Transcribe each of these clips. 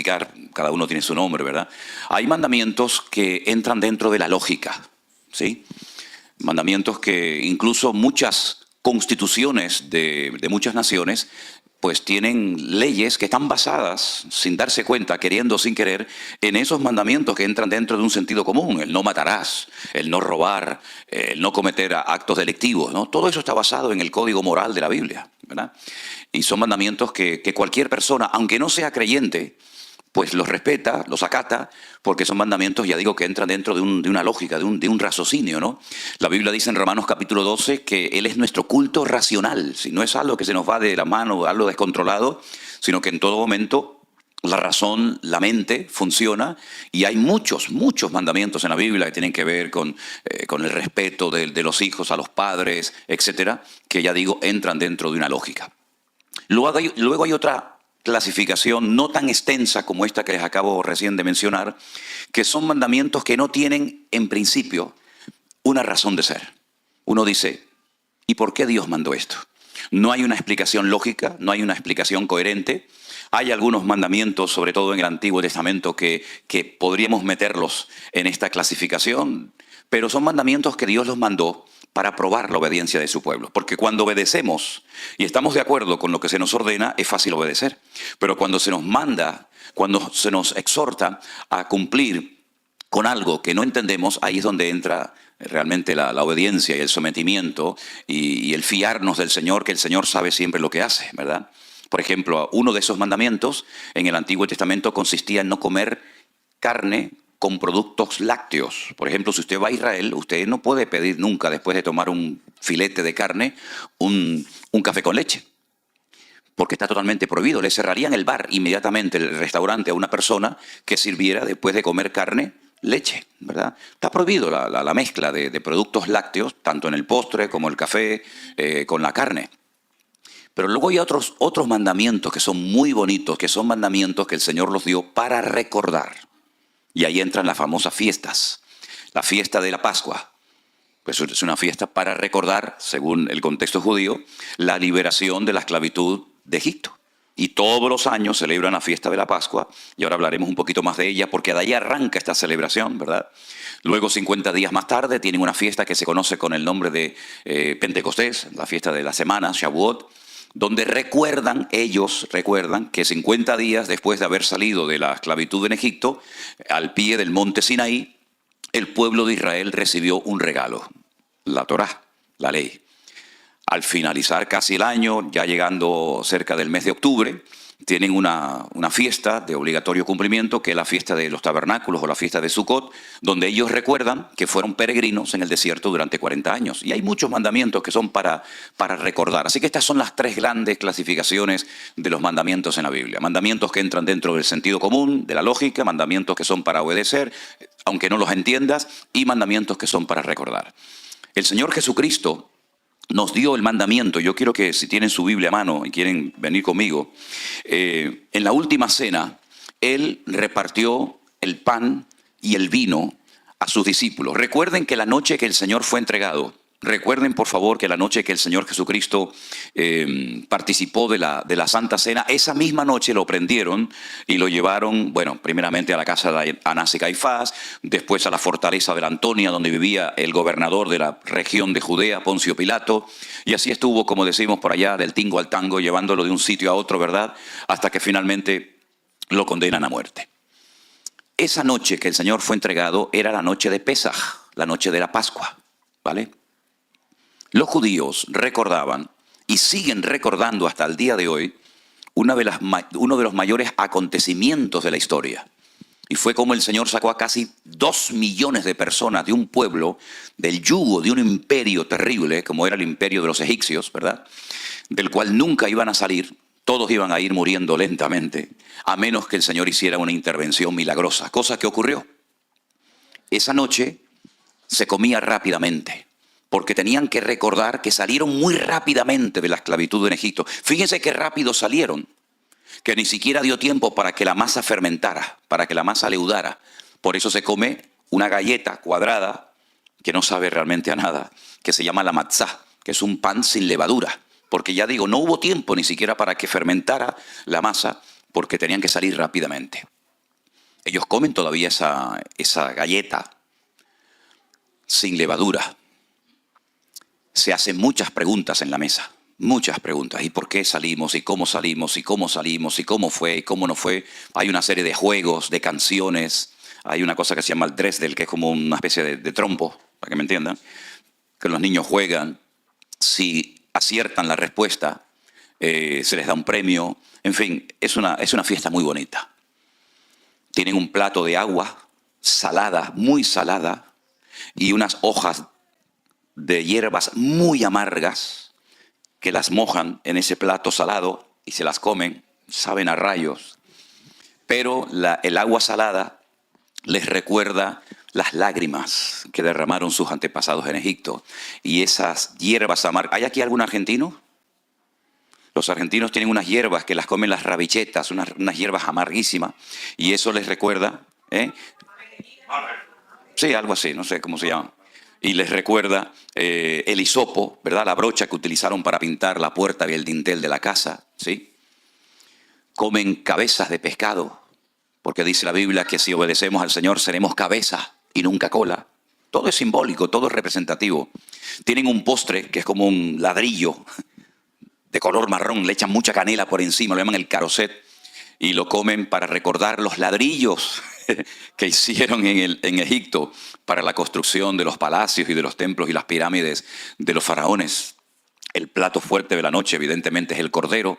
clasificar, cada uno tiene su nombre, ¿verdad? Hay mandamientos que entran dentro de la lógica, ¿sí? Mandamientos que incluso muchas constituciones de muchas naciones pues tienen leyes que están basadas, sin darse cuenta, queriendo o sin querer, en esos mandamientos que entran dentro de un sentido común. El no matarás, el no robar, el no cometer actos delictivos, ¿no? Todo eso está basado en el código moral de la Biblia, ¿verdad? Y son mandamientos que cualquier persona, aunque no sea creyente, pues los respeta, los acata, porque son mandamientos, ya digo, que entran dentro de una lógica, de un raciocinio, ¿no? La Biblia dice en Romanos capítulo 12 que Él es nuestro culto racional, si no es algo que se nos va de la mano, algo descontrolado, sino que en todo momento la razón, la mente funciona, y hay muchos mandamientos en la Biblia que tienen que ver con el respeto de los hijos a los padres, etcétera, que ya digo, entran dentro de una lógica. Luego hay otra clasificación no tan extensa como esta que les acabo recién de mencionar, que son mandamientos que no tienen en principio una razón de ser. Uno dice, ¿y por qué Dios mandó esto? No hay una explicación lógica, no hay una explicación coherente. Hay algunos mandamientos, sobre todo en el Antiguo Testamento, que podríamos meterlos en esta clasificación, pero son mandamientos que Dios los mandó para probar la obediencia de su pueblo. Porque cuando obedecemos y estamos de acuerdo con lo que se nos ordena, es fácil obedecer. Pero cuando se nos manda, cuando se nos exhorta a cumplir con algo que no entendemos, ahí es donde entra realmente la obediencia y el sometimiento y el fiarnos del Señor, que el Señor sabe siempre lo que hace, ¿verdad? Por ejemplo, uno de esos mandamientos en el Antiguo Testamento consistía en no comer carne con productos lácteos. Por ejemplo, si usted va a Israel, usted no puede pedir nunca, después de tomar un filete de carne, un café con leche, porque está totalmente prohibido. Le cerrarían el bar inmediatamente, el restaurante, a una persona que sirviera, después de comer carne, leche, ¿verdad? Está prohibido la mezcla de productos lácteos, tanto en el postre como el café, con la carne. Pero luego hay otros mandamientos que son muy bonitos, que son mandamientos que el Señor los dio para recordar. Y ahí entran las famosas fiestas. La fiesta de la Pascua, pues es una fiesta para recordar, según el contexto judío, la liberación de la esclavitud de Egipto. Y todos los años celebran la fiesta de la Pascua, y ahora hablaremos un poquito más de ella, porque de ahí arranca esta celebración, ¿verdad? Luego, 50 días más tarde, tienen una fiesta que se conoce con el nombre de Pentecostés, la fiesta de la semana, Shavuot, donde ellos recuerdan que 50 días después de haber salido de la esclavitud en Egipto, al pie del monte Sinaí, el pueblo de Israel recibió un regalo, la Torá, la ley. Al finalizar casi el año, ya llegando cerca del mes de octubre, tienen una fiesta de obligatorio cumplimiento, que es la fiesta de los tabernáculos o la fiesta de Sucot, donde ellos recuerdan que fueron peregrinos en el desierto durante 40 años. Y hay muchos mandamientos que son para recordar. Así que estas son las tres grandes clasificaciones de los mandamientos en la Biblia. Mandamientos que entran dentro del sentido común, de la lógica, mandamientos que son para obedecer, aunque no los entiendas, y mandamientos que son para recordar. El Señor Jesucristo nos dio el mandamiento. Yo quiero que, si tienen su Biblia a mano y quieren venir conmigo, en la última cena, Él repartió el pan y el vino a sus discípulos. Recuerden que la noche que el Señor fue entregado, recuerden por favor que la noche que el Señor Jesucristo participó de la Santa Cena, esa misma noche lo prendieron y lo llevaron, bueno, primeramente a la casa de Anás y Caifás, después a la fortaleza de la Antonia, donde vivía el gobernador de la región de Judea, Poncio Pilato, y así estuvo, como decimos por allá, del tingo al tango, llevándolo de un sitio a otro, ¿verdad?, hasta que finalmente lo condenan a muerte. Esa noche que el Señor fue entregado era la noche de Pesaj, la noche de la Pascua, ¿vale? Los judíos recordaban, y siguen recordando hasta el día de hoy, uno de los mayores acontecimientos de la historia. Y fue como el Señor sacó a casi 2 millones de personas de un pueblo, del yugo de un imperio terrible, como era el imperio de los egipcios, ¿verdad?, del cual nunca iban a salir. Todos iban a ir muriendo lentamente, a menos que el Señor hiciera una intervención milagrosa, cosa que ocurrió. Esa noche se comía rápidamente, porque tenían que recordar que salieron muy rápidamente de la esclavitud en Egipto. Fíjense qué rápido salieron, que ni siquiera dio tiempo para que la masa fermentara, para que la masa leudara. Por eso se come una galleta cuadrada, que no sabe realmente a nada, que se llama la matzá, que es un pan sin levadura. Porque ya digo, no hubo tiempo ni siquiera para que fermentara la masa, porque tenían que salir rápidamente. Ellos comen todavía esa galleta sin levadura. Se hacen muchas preguntas en la mesa, muchas preguntas. ¿Y por qué salimos? ¿Y cómo salimos? ¿Y cómo salimos? ¿Y cómo fue? ¿Y cómo no fue? Hay una serie de juegos, de canciones. Hay una cosa que se llama el Dresdel, que es como una especie de trompo, para que me entiendan, que los niños juegan. Si aciertan la respuesta, se les da un premio. En fin, es una fiesta muy bonita. Tienen un plato de agua salada, muy salada, y unas hojas de hierbas muy amargas que las mojan en ese plato salado y se las comen, saben a rayos. Pero el agua salada les recuerda las lágrimas que derramaron sus antepasados en Egipto. Y esas hierbas amargas. ¿Hay aquí algún argentino? Los argentinos tienen unas hierbas que las comen las rabichetas, unas hierbas amarguísimas. Y eso les recuerda, sí, algo así, no sé cómo se llama. Y les recuerda el hisopo, ¿verdad? La brocha que utilizaron para pintar la puerta y el dintel de la casa, ¿sí? Comen cabezas de pescado, porque dice la Biblia que si obedecemos al Señor seremos cabeza y nunca cola. Todo es simbólico, todo es representativo. Tienen un postre que es como un ladrillo de color marrón, le echan mucha canela por encima, lo llaman el caroset, y lo comen para recordar los ladrillos que hicieron en Egipto para la construcción de los palacios y de los templos y las pirámides de los faraones. El plato fuerte de la noche, evidentemente, es el cordero,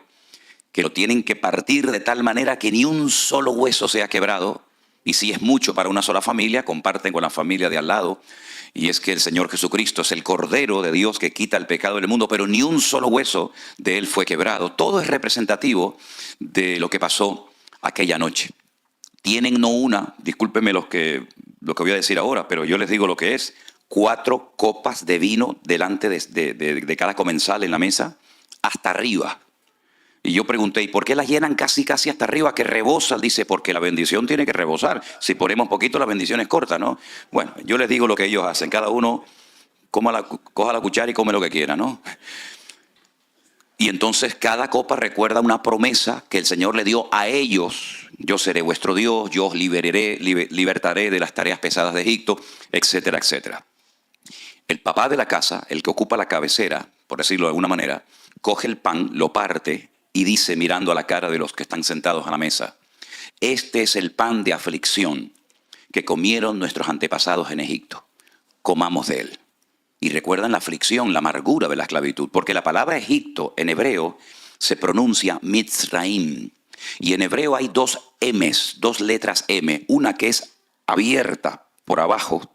que lo tienen que partir de tal manera que ni un solo hueso sea quebrado. Y si es mucho para una sola familia, comparten con la familia de al lado. Y es que el Señor Jesucristo es el Cordero de Dios que quita el pecado del mundo, pero ni un solo hueso de Él fue quebrado. Todo es representativo de lo que pasó aquella noche. Tienen no una, discúlpenme lo que voy a decir ahora, pero yo les digo lo que es, 4 copas de vino delante de cada comensal en la mesa, hasta arriba. Y yo pregunté, ¿y por qué las llenan casi hasta arriba, que rebosa? Dice, porque la bendición tiene que rebosar. Si ponemos poquito, la bendición es corta, ¿no? Bueno, yo les digo lo que ellos hacen. Cada uno coja la cuchara y come lo que quiera, ¿no? Y entonces cada copa recuerda una promesa que el Señor le dio a ellos. Yo seré vuestro Dios, yo os libertaré de las tareas pesadas de Egipto, etcétera, etcétera. El papá de la casa, el que ocupa la cabecera, por decirlo de alguna manera, coge el pan, lo parte y dice, mirando a la cara de los que están sentados a la mesa, este es el pan de aflicción que comieron nuestros antepasados en Egipto. Comamos de él. Y recuerdan la aflicción, la amargura de la esclavitud, porque la palabra Egipto en hebreo se pronuncia Mitzraim. Y en hebreo hay 2 M's, 2 letras M, una que es abierta por abajo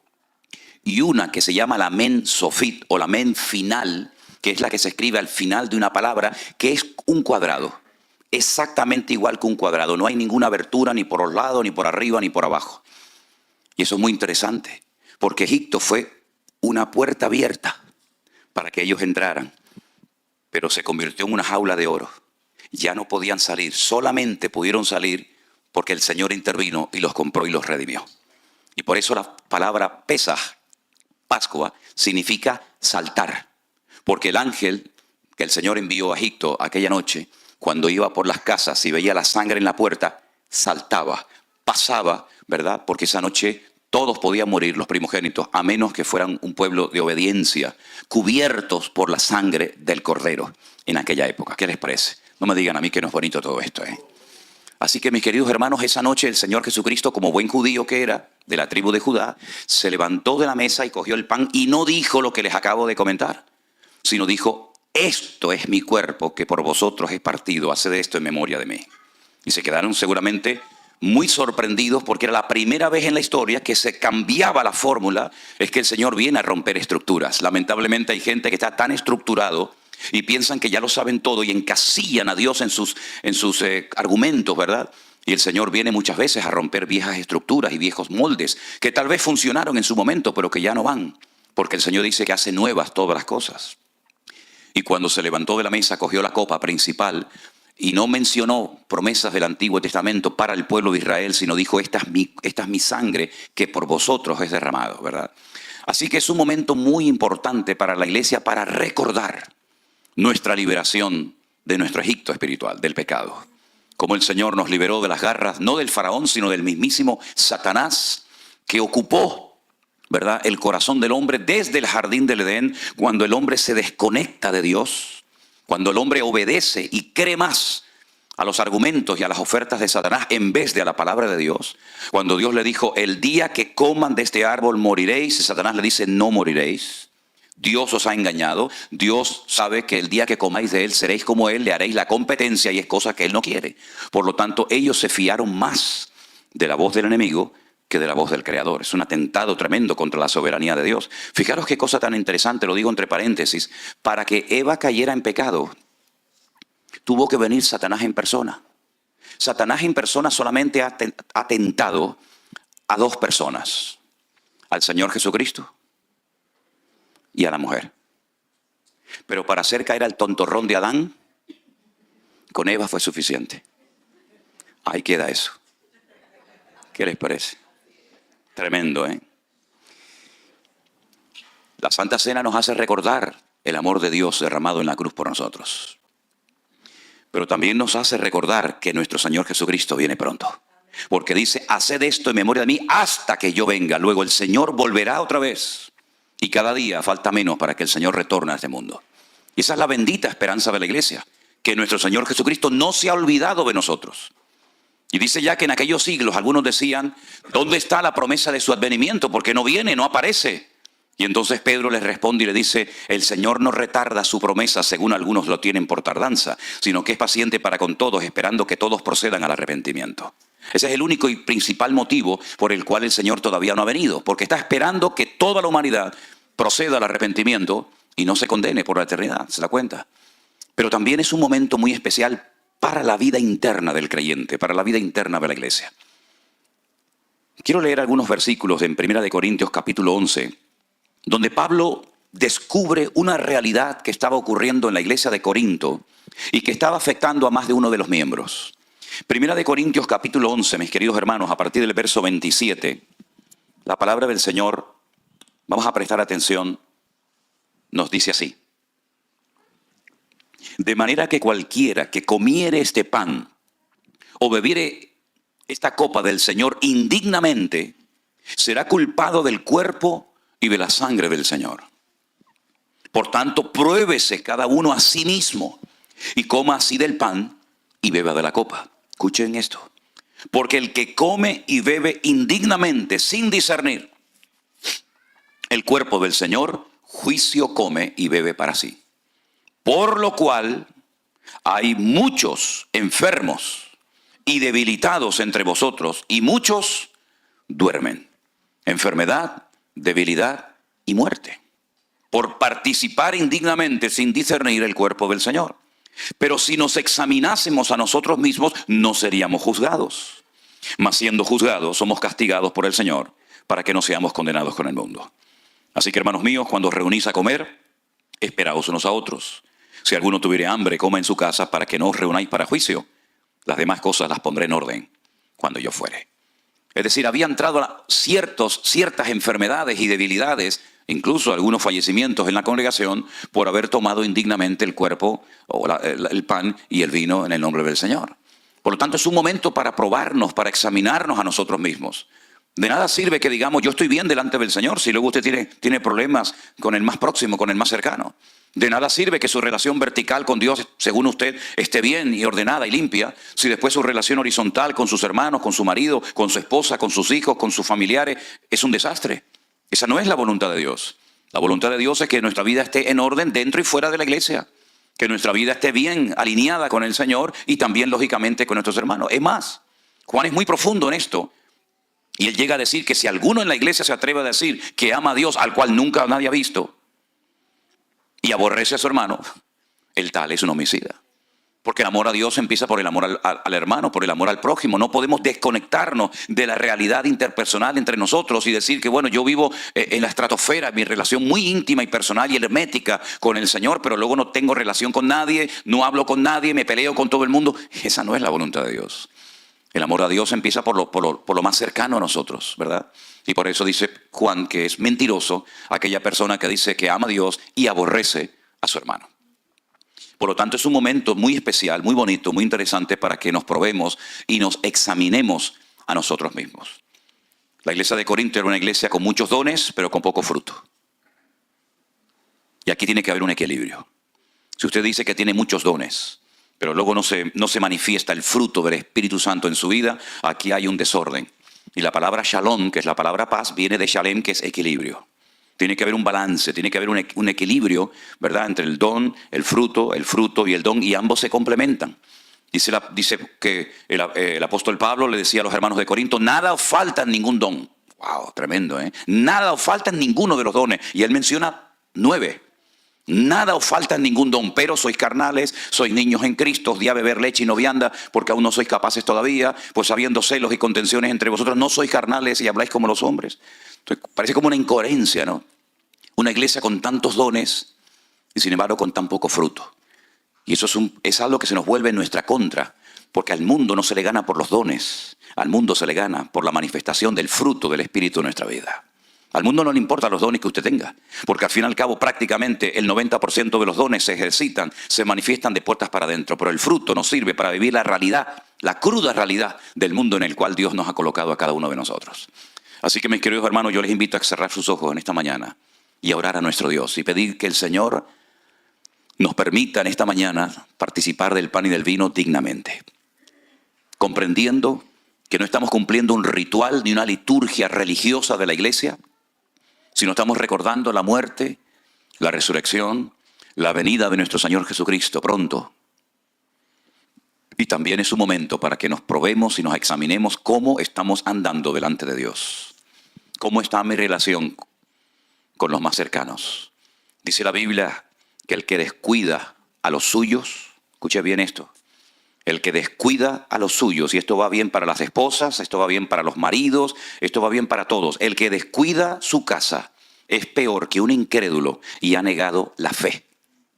y una que se llama la men sofit o la men final, que es la que se escribe al final de una palabra, que es un cuadrado, exactamente igual que un cuadrado. No hay ninguna abertura ni por los lados, ni por arriba, ni por abajo. Y eso es muy interesante, porque Egipto fue una puerta abierta para que ellos entraran, pero se convirtió en una jaula de oro. Ya no podían salir, solamente pudieron salir porque el Señor intervino y los compró y los redimió. Y por eso la palabra Pesaj, Pascua, significa saltar. Porque el ángel que el Señor envió a Egipto aquella noche, cuando iba por las casas y veía la sangre en la puerta, saltaba, pasaba, ¿verdad? Porque esa noche todos podían morir, los primogénitos, a menos que fueran un pueblo de obediencia, cubiertos por la sangre del Cordero en aquella época. ¿Qué les parece? No me digan a mí que no es bonito todo esto, ¿eh? Así que, mis queridos hermanos, esa noche el Señor Jesucristo, como buen judío que era, de la tribu de Judá, se levantó de la mesa y cogió el pan y no dijo lo que les acabo de comentar, sino dijo, esto es mi cuerpo que por vosotros es partido, haced esto en memoria de mí. Y se quedaron seguramente muy sorprendidos porque era la primera vez en la historia que se cambiaba la fórmula. Es que el Señor viene a romper estructuras. Lamentablemente hay gente que está tan estructurado y piensan que ya lo saben todo y encasillan a Dios en sus argumentos, ¿verdad? Y el Señor viene muchas veces a romper viejas estructuras y viejos moldes que tal vez funcionaron en su momento, pero que ya no van. Porque el Señor dice que hace nuevas todas las cosas. Y cuando se levantó de la mesa, cogió la copa principal y no mencionó promesas del Antiguo Testamento para el pueblo de Israel, sino dijo, esta es mi sangre que por vosotros es derramado, ¿verdad? Así que es un momento muy importante para la iglesia para recordar nuestra liberación de nuestro Egipto espiritual, del pecado. Cómo el Señor nos liberó de las garras, no del faraón, sino del mismísimo Satanás, que ocupó, ¿verdad?, el corazón del hombre desde el jardín del Edén, cuando el hombre se desconecta de Dios, cuando el hombre obedece y cree más a los argumentos y a las ofertas de Satanás en vez de a la palabra de Dios. Cuando Dios le dijo, el día que coman de este árbol moriréis, y Satanás le dice, no moriréis. Dios os ha engañado. Dios sabe que el día que comáis de él seréis como él, le haréis la competencia y es cosa que él no quiere. Por lo tanto, ellos se fiaron más de la voz del enemigo que de la voz del Creador. Es un atentado tremendo contra la soberanía de Dios. Fijaros qué cosa tan interesante, lo digo entre paréntesis. Para que Eva cayera en pecado, tuvo que venir Satanás en persona. Satanás en persona solamente ha tentado a dos personas: al Señor Jesucristo y a la mujer. Pero para hacer caer al tontorrón de Adán, con Eva fue suficiente. Ahí queda eso. ¿Qué les parece? Tremendo, ¿eh? La Santa Cena nos hace recordar el amor de Dios derramado en la cruz por nosotros. Pero también nos hace recordar que nuestro Señor Jesucristo viene pronto. Porque dice, haced esto en memoria de mí hasta que yo venga. Luego el Señor volverá otra vez. Y cada día falta menos para que el Señor retorne a este mundo. Y esa es la bendita esperanza de la iglesia. Que nuestro Señor Jesucristo no se ha olvidado de nosotros. Y dice ya que en aquellos siglos algunos decían, ¿dónde está la promesa de su advenimiento? Porque no viene, no aparece. Y entonces Pedro les responde y le dice, el Señor no retarda su promesa según algunos lo tienen por tardanza, sino que es paciente para con todos, esperando que todos procedan al arrepentimiento. Ese es el único y principal motivo por el cual el Señor todavía no ha venido, porque está esperando que toda la humanidad proceda al arrepentimiento y no se condene por la eternidad, ¿se da cuenta? Pero también es un momento muy especial para la vida interna del creyente, para la vida interna de la iglesia. Quiero leer algunos versículos en 1 Corintios capítulo 11, donde Pablo descubre una realidad que estaba ocurriendo en la iglesia de Corinto y que estaba afectando a más de uno de los miembros. 1 Corintios capítulo 11, mis queridos hermanos, a partir del verso 27, la palabra del Señor, vamos a prestar atención, nos dice así. De manera que cualquiera que comiere este pan o bebiere esta copa del Señor indignamente, será culpado del cuerpo y de la sangre del Señor. Por tanto, pruébese cada uno a sí mismo y coma así del pan y beba de la copa. Escuchen esto. Porque el que come y bebe indignamente, sin discernir el cuerpo del Señor, juicio come y bebe para sí. Por lo cual hay muchos enfermos y debilitados entre vosotros, y muchos duermen. Enfermedad, debilidad y muerte, por participar indignamente sin discernir el cuerpo del Señor. Pero si nos examinásemos a nosotros mismos, no seríamos juzgados. Mas siendo juzgados, somos castigados por el Señor, para que no seamos condenados con el mundo. Así que, hermanos míos, cuando os reunís a comer, esperaos unos a otros. Si alguno tuviere hambre, coma en su casa, para que no os reunáis para juicio. Las demás cosas las pondré en orden cuando yo fuere. Es decir, había entrado ciertas enfermedades y debilidades, incluso algunos fallecimientos en la congregación, por haber tomado indignamente el cuerpo, o el pan y el vino en el nombre del Señor. Por lo tanto, es un momento para probarnos, para examinarnos a nosotros mismos. De nada sirve que digamos, yo estoy bien delante del Señor, si luego usted tiene problemas con el más próximo, con el más cercano. De nada sirve que su relación vertical con Dios, según usted, esté bien y ordenada y limpia, si después su relación horizontal con sus hermanos, con su marido, con su esposa, con sus hijos, con sus familiares, es un desastre. Esa no es la voluntad de Dios. La voluntad de Dios es que nuestra vida esté en orden dentro y fuera de la iglesia. Que nuestra vida esté bien alineada con el Señor y también, lógicamente, con nuestros hermanos. Es más, Juan es muy profundo en esto. Y él llega a decir que si alguno en la iglesia se atreve a decir que ama a Dios, al cual nunca nadie ha visto, y aborrece a su hermano, el tal es un homicida. Porque el amor a Dios empieza por el amor al hermano, por el amor al prójimo. No podemos desconectarnos de la realidad interpersonal entre nosotros y decir que, bueno, yo vivo en la estratosfera, mi relación muy íntima y personal y hermética con el Señor, pero luego no tengo relación con nadie, no hablo con nadie, me peleo con todo el mundo. Esa no es la voluntad de Dios. El amor a Dios empieza por lo más cercano a nosotros, ¿verdad? Y por eso dice Juan que es mentiroso aquella persona que dice que ama a Dios y aborrece a su hermano. Por lo tanto, es un momento muy especial, muy bonito, muy interesante para que nos probemos y nos examinemos a nosotros mismos. La iglesia de Corinto era una iglesia con muchos dones, pero con poco fruto. Y aquí tiene que haber un equilibrio. Si usted dice que tiene muchos dones, pero luego no se manifiesta el fruto del Espíritu Santo en su vida, aquí hay un desorden. Y la palabra shalom, que es la palabra paz, viene de shalem, que es equilibrio. Tiene que haber un balance, tiene que haber un equilibrio, ¿verdad?, entre el don, el fruto y el don, y ambos se complementan. Dice que el apóstol Pablo le decía a los hermanos de Corinto, nada os falta en ningún don. ¡Wow! Tremendo, ¿eh? Nada os falta en ninguno de los dones. Y él menciona 9. Nada os falta en ningún don, pero sois carnales, sois niños en Cristo, os di a beber leche y no vianda, porque aún no sois capaces todavía, pues habiendo celos y contenciones entre vosotros, no sois carnales y habláis como los hombres. Entonces, parece como una incoherencia, ¿no? Una iglesia con tantos dones y sin embargo con tan poco fruto. Y eso es algo que se nos vuelve en nuestra contra, porque al mundo no se le gana por los dones, al mundo se le gana por la manifestación del fruto del Espíritu en nuestra vida. Al mundo no le importan los dones que usted tenga, porque al fin y al cabo prácticamente el 90% de los dones se ejercitan, se manifiestan de puertas para adentro, pero el fruto nos sirve para vivir la realidad, la cruda realidad del mundo en el cual Dios nos ha colocado a cada uno de nosotros. Así que, mis queridos hermanos, yo les invito a cerrar sus ojos en esta mañana y a orar a nuestro Dios y pedir que el Señor nos permita en esta mañana participar del pan y del vino dignamente, comprendiendo que no estamos cumpliendo un ritual ni una liturgia religiosa de la iglesia, sino estamos recordando la muerte, la resurrección, la venida de nuestro Señor Jesucristo pronto. Y también es un momento para que nos probemos y nos examinemos cómo estamos andando delante de Dios. ¿Cómo está mi relación con los más cercanos? Dice la Biblia que el que descuida a los suyos, escuche bien esto, el que descuida a los suyos, y esto va bien para las esposas, esto va bien para los maridos, esto va bien para todos, el que descuida su casa es peor que un incrédulo y ha negado la fe.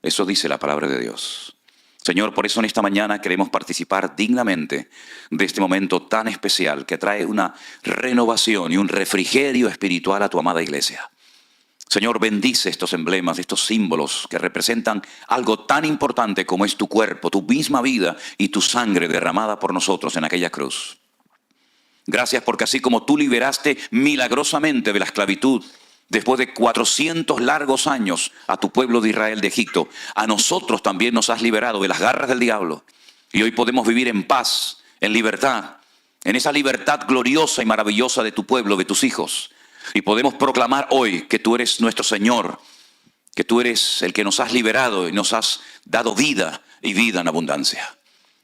Eso dice la palabra de Dios. Señor, por eso en esta mañana queremos participar dignamente de este momento tan especial que trae una renovación y un refrigerio espiritual a tu amada iglesia. Señor, bendice estos emblemas, estos símbolos que representan algo tan importante como es tu cuerpo, tu misma vida y tu sangre derramada por nosotros en aquella cruz. Gracias porque así como tú liberaste milagrosamente de la esclavitud, después de 400 largos años a tu pueblo de Israel de Egipto, a nosotros también nos has liberado de las garras del diablo. Y hoy podemos vivir en paz, en libertad, en esa libertad gloriosa y maravillosa de tu pueblo, de tus hijos. Y podemos proclamar hoy que tú eres nuestro Señor, que tú eres el que nos has liberado y nos has dado vida y vida en abundancia.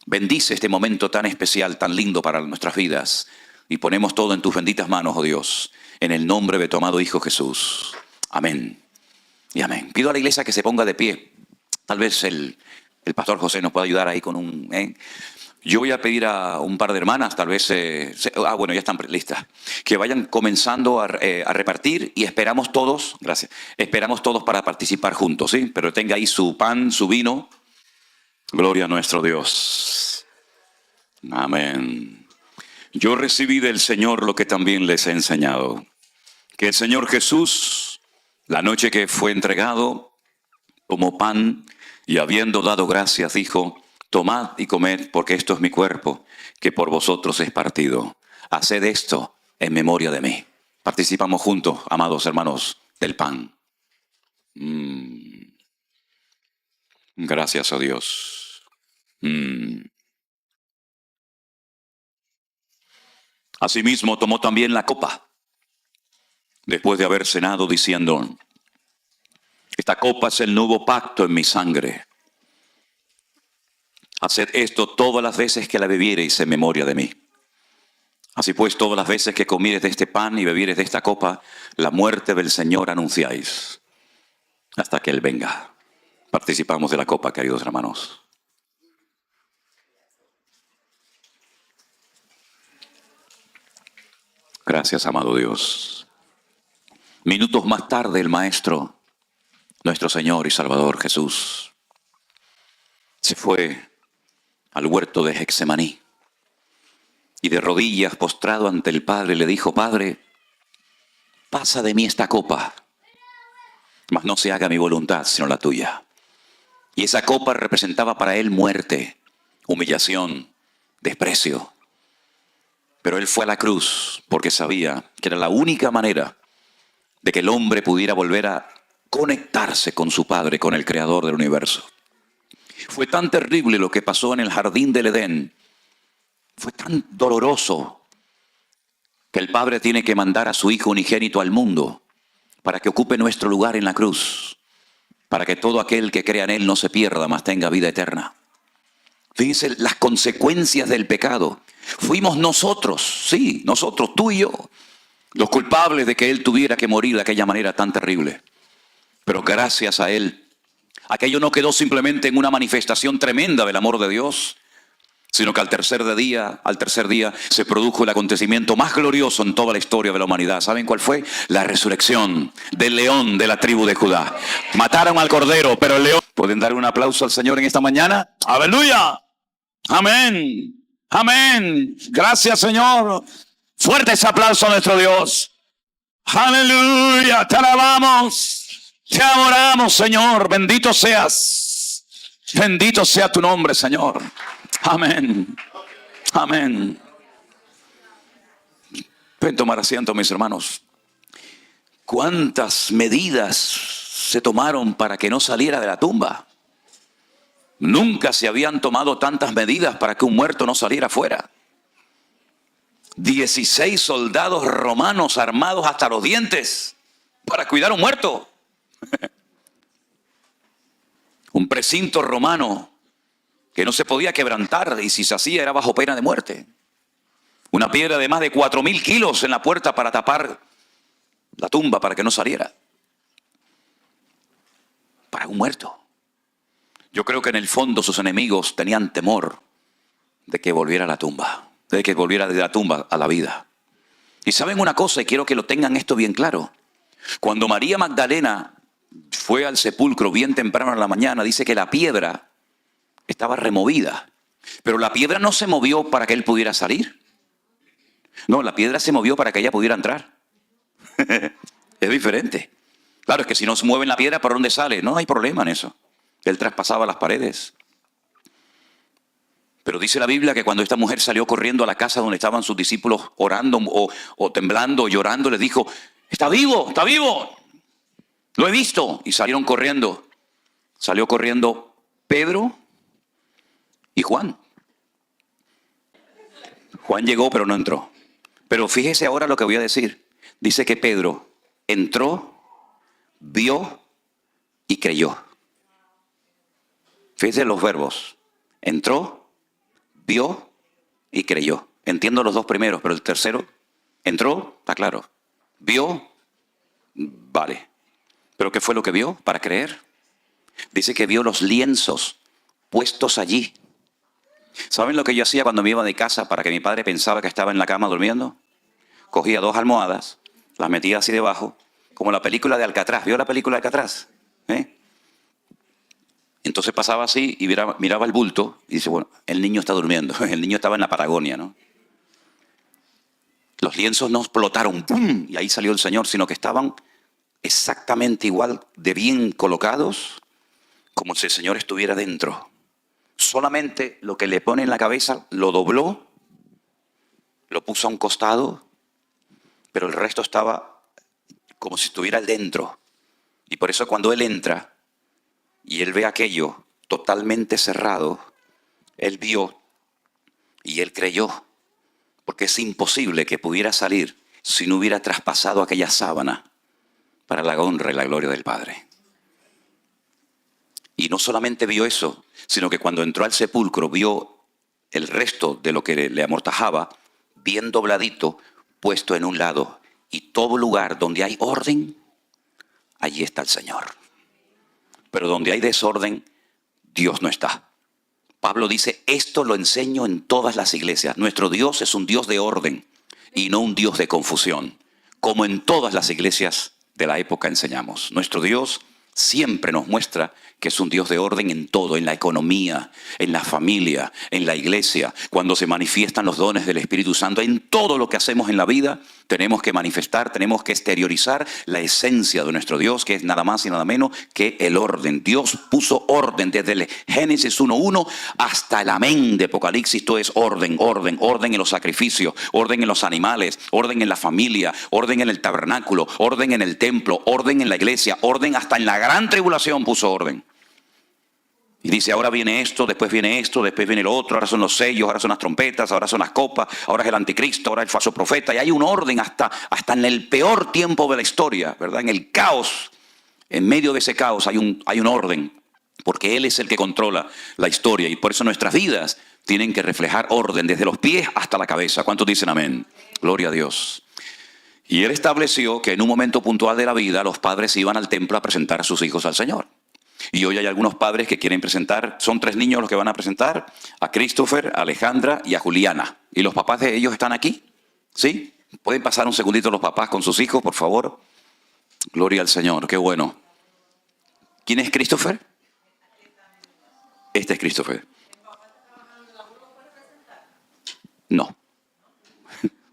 Bendice este momento tan especial, tan lindo para nuestras vidas. Y ponemos todo en tus benditas manos, oh Dios, en el nombre de tu amado Hijo Jesús. Amén y amén. Pido a la iglesia que se ponga de pie. Tal vez el pastor José nos pueda ayudar ahí con un... Yo voy a pedir a un par de hermanas, tal vez... bueno, ya están listas. Que vayan comenzando a repartir y esperamos todos, gracias, esperamos todos para participar juntos, ¿sí? Pero tenga ahí su pan, su vino. Gloria a nuestro Dios. Amén. Yo recibí del Señor lo que también les he enseñado. Que el Señor Jesús, la noche que fue entregado, tomó pan y habiendo dado gracias, dijo: tomad y comed, porque esto es mi cuerpo, que por vosotros es partido. Haced esto en memoria de mí. Participamos juntos, amados hermanos, del pan. Gracias a Dios. Asimismo tomó también la copa, después de haber cenado, diciendo: esta copa es el nuevo pacto en mi sangre. Haced esto todas las veces que la bebiereis en memoria de mí. Así pues, todas las veces que comieres de este pan y bebieres de esta copa, la muerte del Señor anunciáis, hasta que Él venga. Participamos de la copa, queridos hermanos. Gracias, amado Dios. Minutos más tarde, el Maestro, nuestro Señor y Salvador Jesús, se fue al huerto de Getsemaní y de rodillas postrado ante el Padre le dijo: Padre, pasa de mí esta copa, mas no se haga mi voluntad sino la tuya. Y esa copa representaba para él muerte, humillación, desprecio. Pero él fue a la cruz porque sabía que era la única manera de que el hombre pudiera volver a conectarse con su Padre, con el Creador del universo. Fue tan terrible lo que pasó en el jardín del Edén. Fue tan doloroso que el Padre tiene que mandar a su Hijo unigénito al mundo para que ocupe nuestro lugar en la cruz, para que todo aquel que crea en Él no se pierda, mas tenga vida eterna. Fíjense las consecuencias del pecado. Fuimos nosotros, sí, nosotros, tú y yo, los culpables de que Él tuviera que morir de aquella manera tan terrible. Pero gracias a Él, aquello no quedó simplemente en una manifestación tremenda del amor de Dios, sino que al tercer día se produjo el acontecimiento más glorioso en toda la historia de la humanidad. ¿Saben cuál fue? La resurrección del león de la tribu de Judá. Mataron al cordero, pero el león... ¿Pueden dar un aplauso al Señor en esta mañana? ¡Aleluya! ¡Amén! ¡Amén! Gracias, Señor. Fuerte ese aplauso a nuestro Dios. ¡Aleluya! Te alabamos. Te adoramos, Señor. Bendito seas. Bendito sea tu nombre, Señor. Amén. Amén. Pueden tomar asiento, mis hermanos. ¿Cuántas medidas se tomaron para que no saliera de la tumba? Nunca se habían tomado tantas medidas para que un muerto no saliera afuera. 16 soldados romanos armados hasta los dientes para cuidar a un muerto. Un precinto romano que no se podía quebrantar, y si se hacía era bajo pena de muerte. Una piedra de más de 4.000 kilos en la puerta para tapar la tumba para que no saliera. Para un muerto. Yo creo que en el fondo sus enemigos tenían temor de que volviera a la tumba, de que volviera de la tumba a la vida. Y saben una cosa, y quiero que lo tengan esto bien claro. Cuando María Magdalena fue al sepulcro bien temprano en la mañana, dice que la piedra estaba removida. Pero la piedra no se movió para que él pudiera salir. No, la piedra se movió para que ella pudiera entrar. Es diferente. Claro, es que si no se mueve la piedra, ¿por dónde sale? No hay problema en eso. Él traspasaba las paredes. Pero dice la Biblia que cuando esta mujer salió corriendo a la casa donde estaban sus discípulos orando o temblando o llorando, le dijo, está vivo, está vivo. Lo he visto. Y salieron corriendo. Salió corriendo Pedro y Juan. Juan llegó pero no entró. Pero fíjese ahora lo que voy a decir. Dice que Pedro entró, vio y creyó. Fíjese los verbos. Entró, vio y creyó. Entiendo los dos primeros, pero el tercero, entró, está claro. Vio, vale. ¿Pero qué fue lo que vio para creer? Dice que vio los lienzos puestos allí. ¿Saben lo que yo hacía cuando me iba de casa para que mi padre pensaba que estaba en la cama durmiendo? Cogía 2 almohadas, las metía así debajo, como la película de Alcatraz. ¿Vio la película de Alcatraz? Entonces pasaba así y miraba el bulto y dice, bueno, el niño está durmiendo. El niño estaba en la Patagonia, ¿no? Los lienzos no explotaron, ¡pum! Y ahí salió el Señor, sino que estaban exactamente igual de bien colocados como si el Señor estuviera dentro. Solamente lo que le pone en la cabeza lo dobló, lo puso a un costado, pero el resto estaba como si estuviera dentro. Y por eso cuando Él entra y Él ve aquello totalmente cerrado, Él vio y Él creyó. Porque es imposible que pudiera salir si no hubiera traspasado aquella sábana para la honra y la gloria del Padre. Y no solamente vio eso, sino que cuando entró al sepulcro vio el resto de lo que le amortajaba, bien dobladito, puesto en un lado. Y todo lugar donde hay orden, allí está el Señor. Pero donde hay desorden, Dios no está. Pablo dice, esto lo enseño en todas las iglesias. Nuestro Dios es un Dios de orden y no un Dios de confusión. Como en todas las iglesias de la época enseñamos. Nuestro Dios siempre nos muestra que es un Dios de orden en todo, en la economía, en la familia, en la iglesia. Cuando se manifiestan los dones del Espíritu Santo, en todo lo que hacemos en la vida, tenemos que manifestar, tenemos que exteriorizar la esencia de nuestro Dios, que es nada más y nada menos que el orden. Dios puso orden desde el Génesis 1:1 hasta el amén de Apocalipsis. Todo es orden, orden, orden en los sacrificios, orden en los animales, orden en la familia, orden en el tabernáculo, orden en el templo, orden en la iglesia, orden hasta en la gran tribulación puso orden. Y dice, ahora viene esto, después viene lo otro, ahora son los sellos, ahora son las trompetas, ahora son las copas, ahora es el anticristo, ahora es el falso profeta. Y hay un orden hasta en el peor tiempo de la historia, ¿verdad? En el caos, en medio de ese caos hay un orden, porque Él es el que controla la historia. Y por eso nuestras vidas tienen que reflejar orden, desde los pies hasta la cabeza. ¿Cuántos dicen amén? Gloria a Dios. Y Él estableció que en un momento puntual de la vida los padres iban al templo a presentar a sus hijos al Señor. Y hoy hay algunos padres que quieren presentar, son 3 niños los que van a presentar, a Christopher, a Alejandra y a Juliana. ¿Y los papás de ellos están aquí? ¿Sí? ¿Pueden pasar un segundito los papás con sus hijos, por favor? Gloria al Señor, qué bueno. ¿Quién es Christopher? Este es Christopher. No.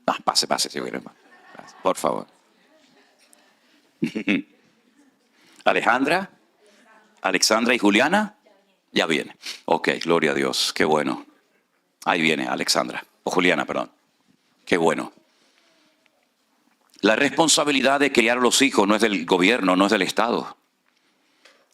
No, pase, si quiere. Por favor. Alexandra y Juliana, ya viene. Ok, gloria a Dios, qué bueno. Ahí viene Alexandra, o Juliana, perdón. Qué bueno. La responsabilidad de criar a los hijos no es del gobierno, no es del Estado.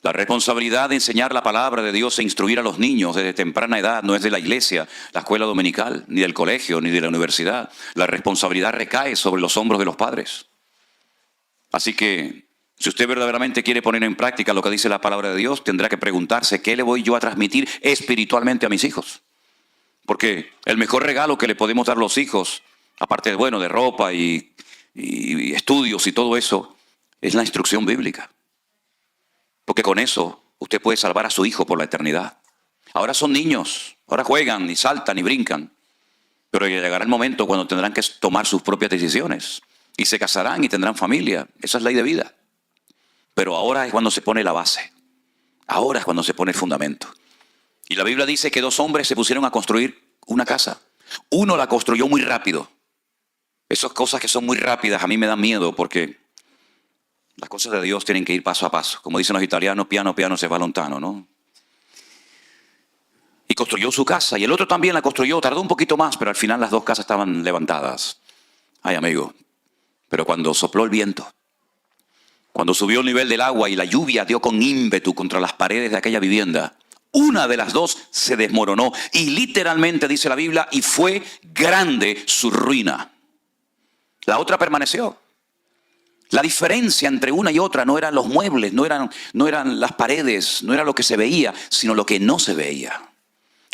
La responsabilidad de enseñar la palabra de Dios e instruir a los niños desde temprana edad no es de la iglesia, la escuela dominical, ni del colegio, ni de la universidad. La responsabilidad recae sobre los hombros de los padres. Así que, si usted verdaderamente quiere poner en práctica lo que dice la palabra de Dios, tendrá que preguntarse, ¿qué le voy yo a transmitir espiritualmente a mis hijos? Porque el mejor regalo que le podemos dar a los hijos, aparte de ropa y estudios y todo eso, es la instrucción bíblica. Porque con eso usted puede salvar a su hijo por la eternidad. Ahora son niños, ahora juegan y saltan y brincan. Pero llegará el momento cuando tendrán que tomar sus propias decisiones. Y se casarán y tendrán familia. Esa es ley de vida. Pero ahora es cuando se pone la base. Ahora es cuando se pone el fundamento. Y la Biblia dice que 2 hombres se pusieron a construir una casa. Uno la construyó muy rápido. Esas cosas que son muy rápidas a mí me dan miedo porque las cosas de Dios tienen que ir paso a paso. Como dicen los italianos, piano piano se va lontano, ¿no? Y construyó su casa. Y el otro también la construyó. Tardó un poquito más, pero al final las 2 casas estaban levantadas. Ay, amigo. Pero cuando sopló el viento, cuando subió el nivel del agua y la lluvia dio con ímpetu contra las paredes de aquella vivienda, una de las 2 se desmoronó. Y literalmente dice la Biblia, y fue grande su ruina. La otra permaneció. La diferencia entre una y otra no eran los muebles, no eran las paredes, no era lo que se veía, sino lo que no se veía.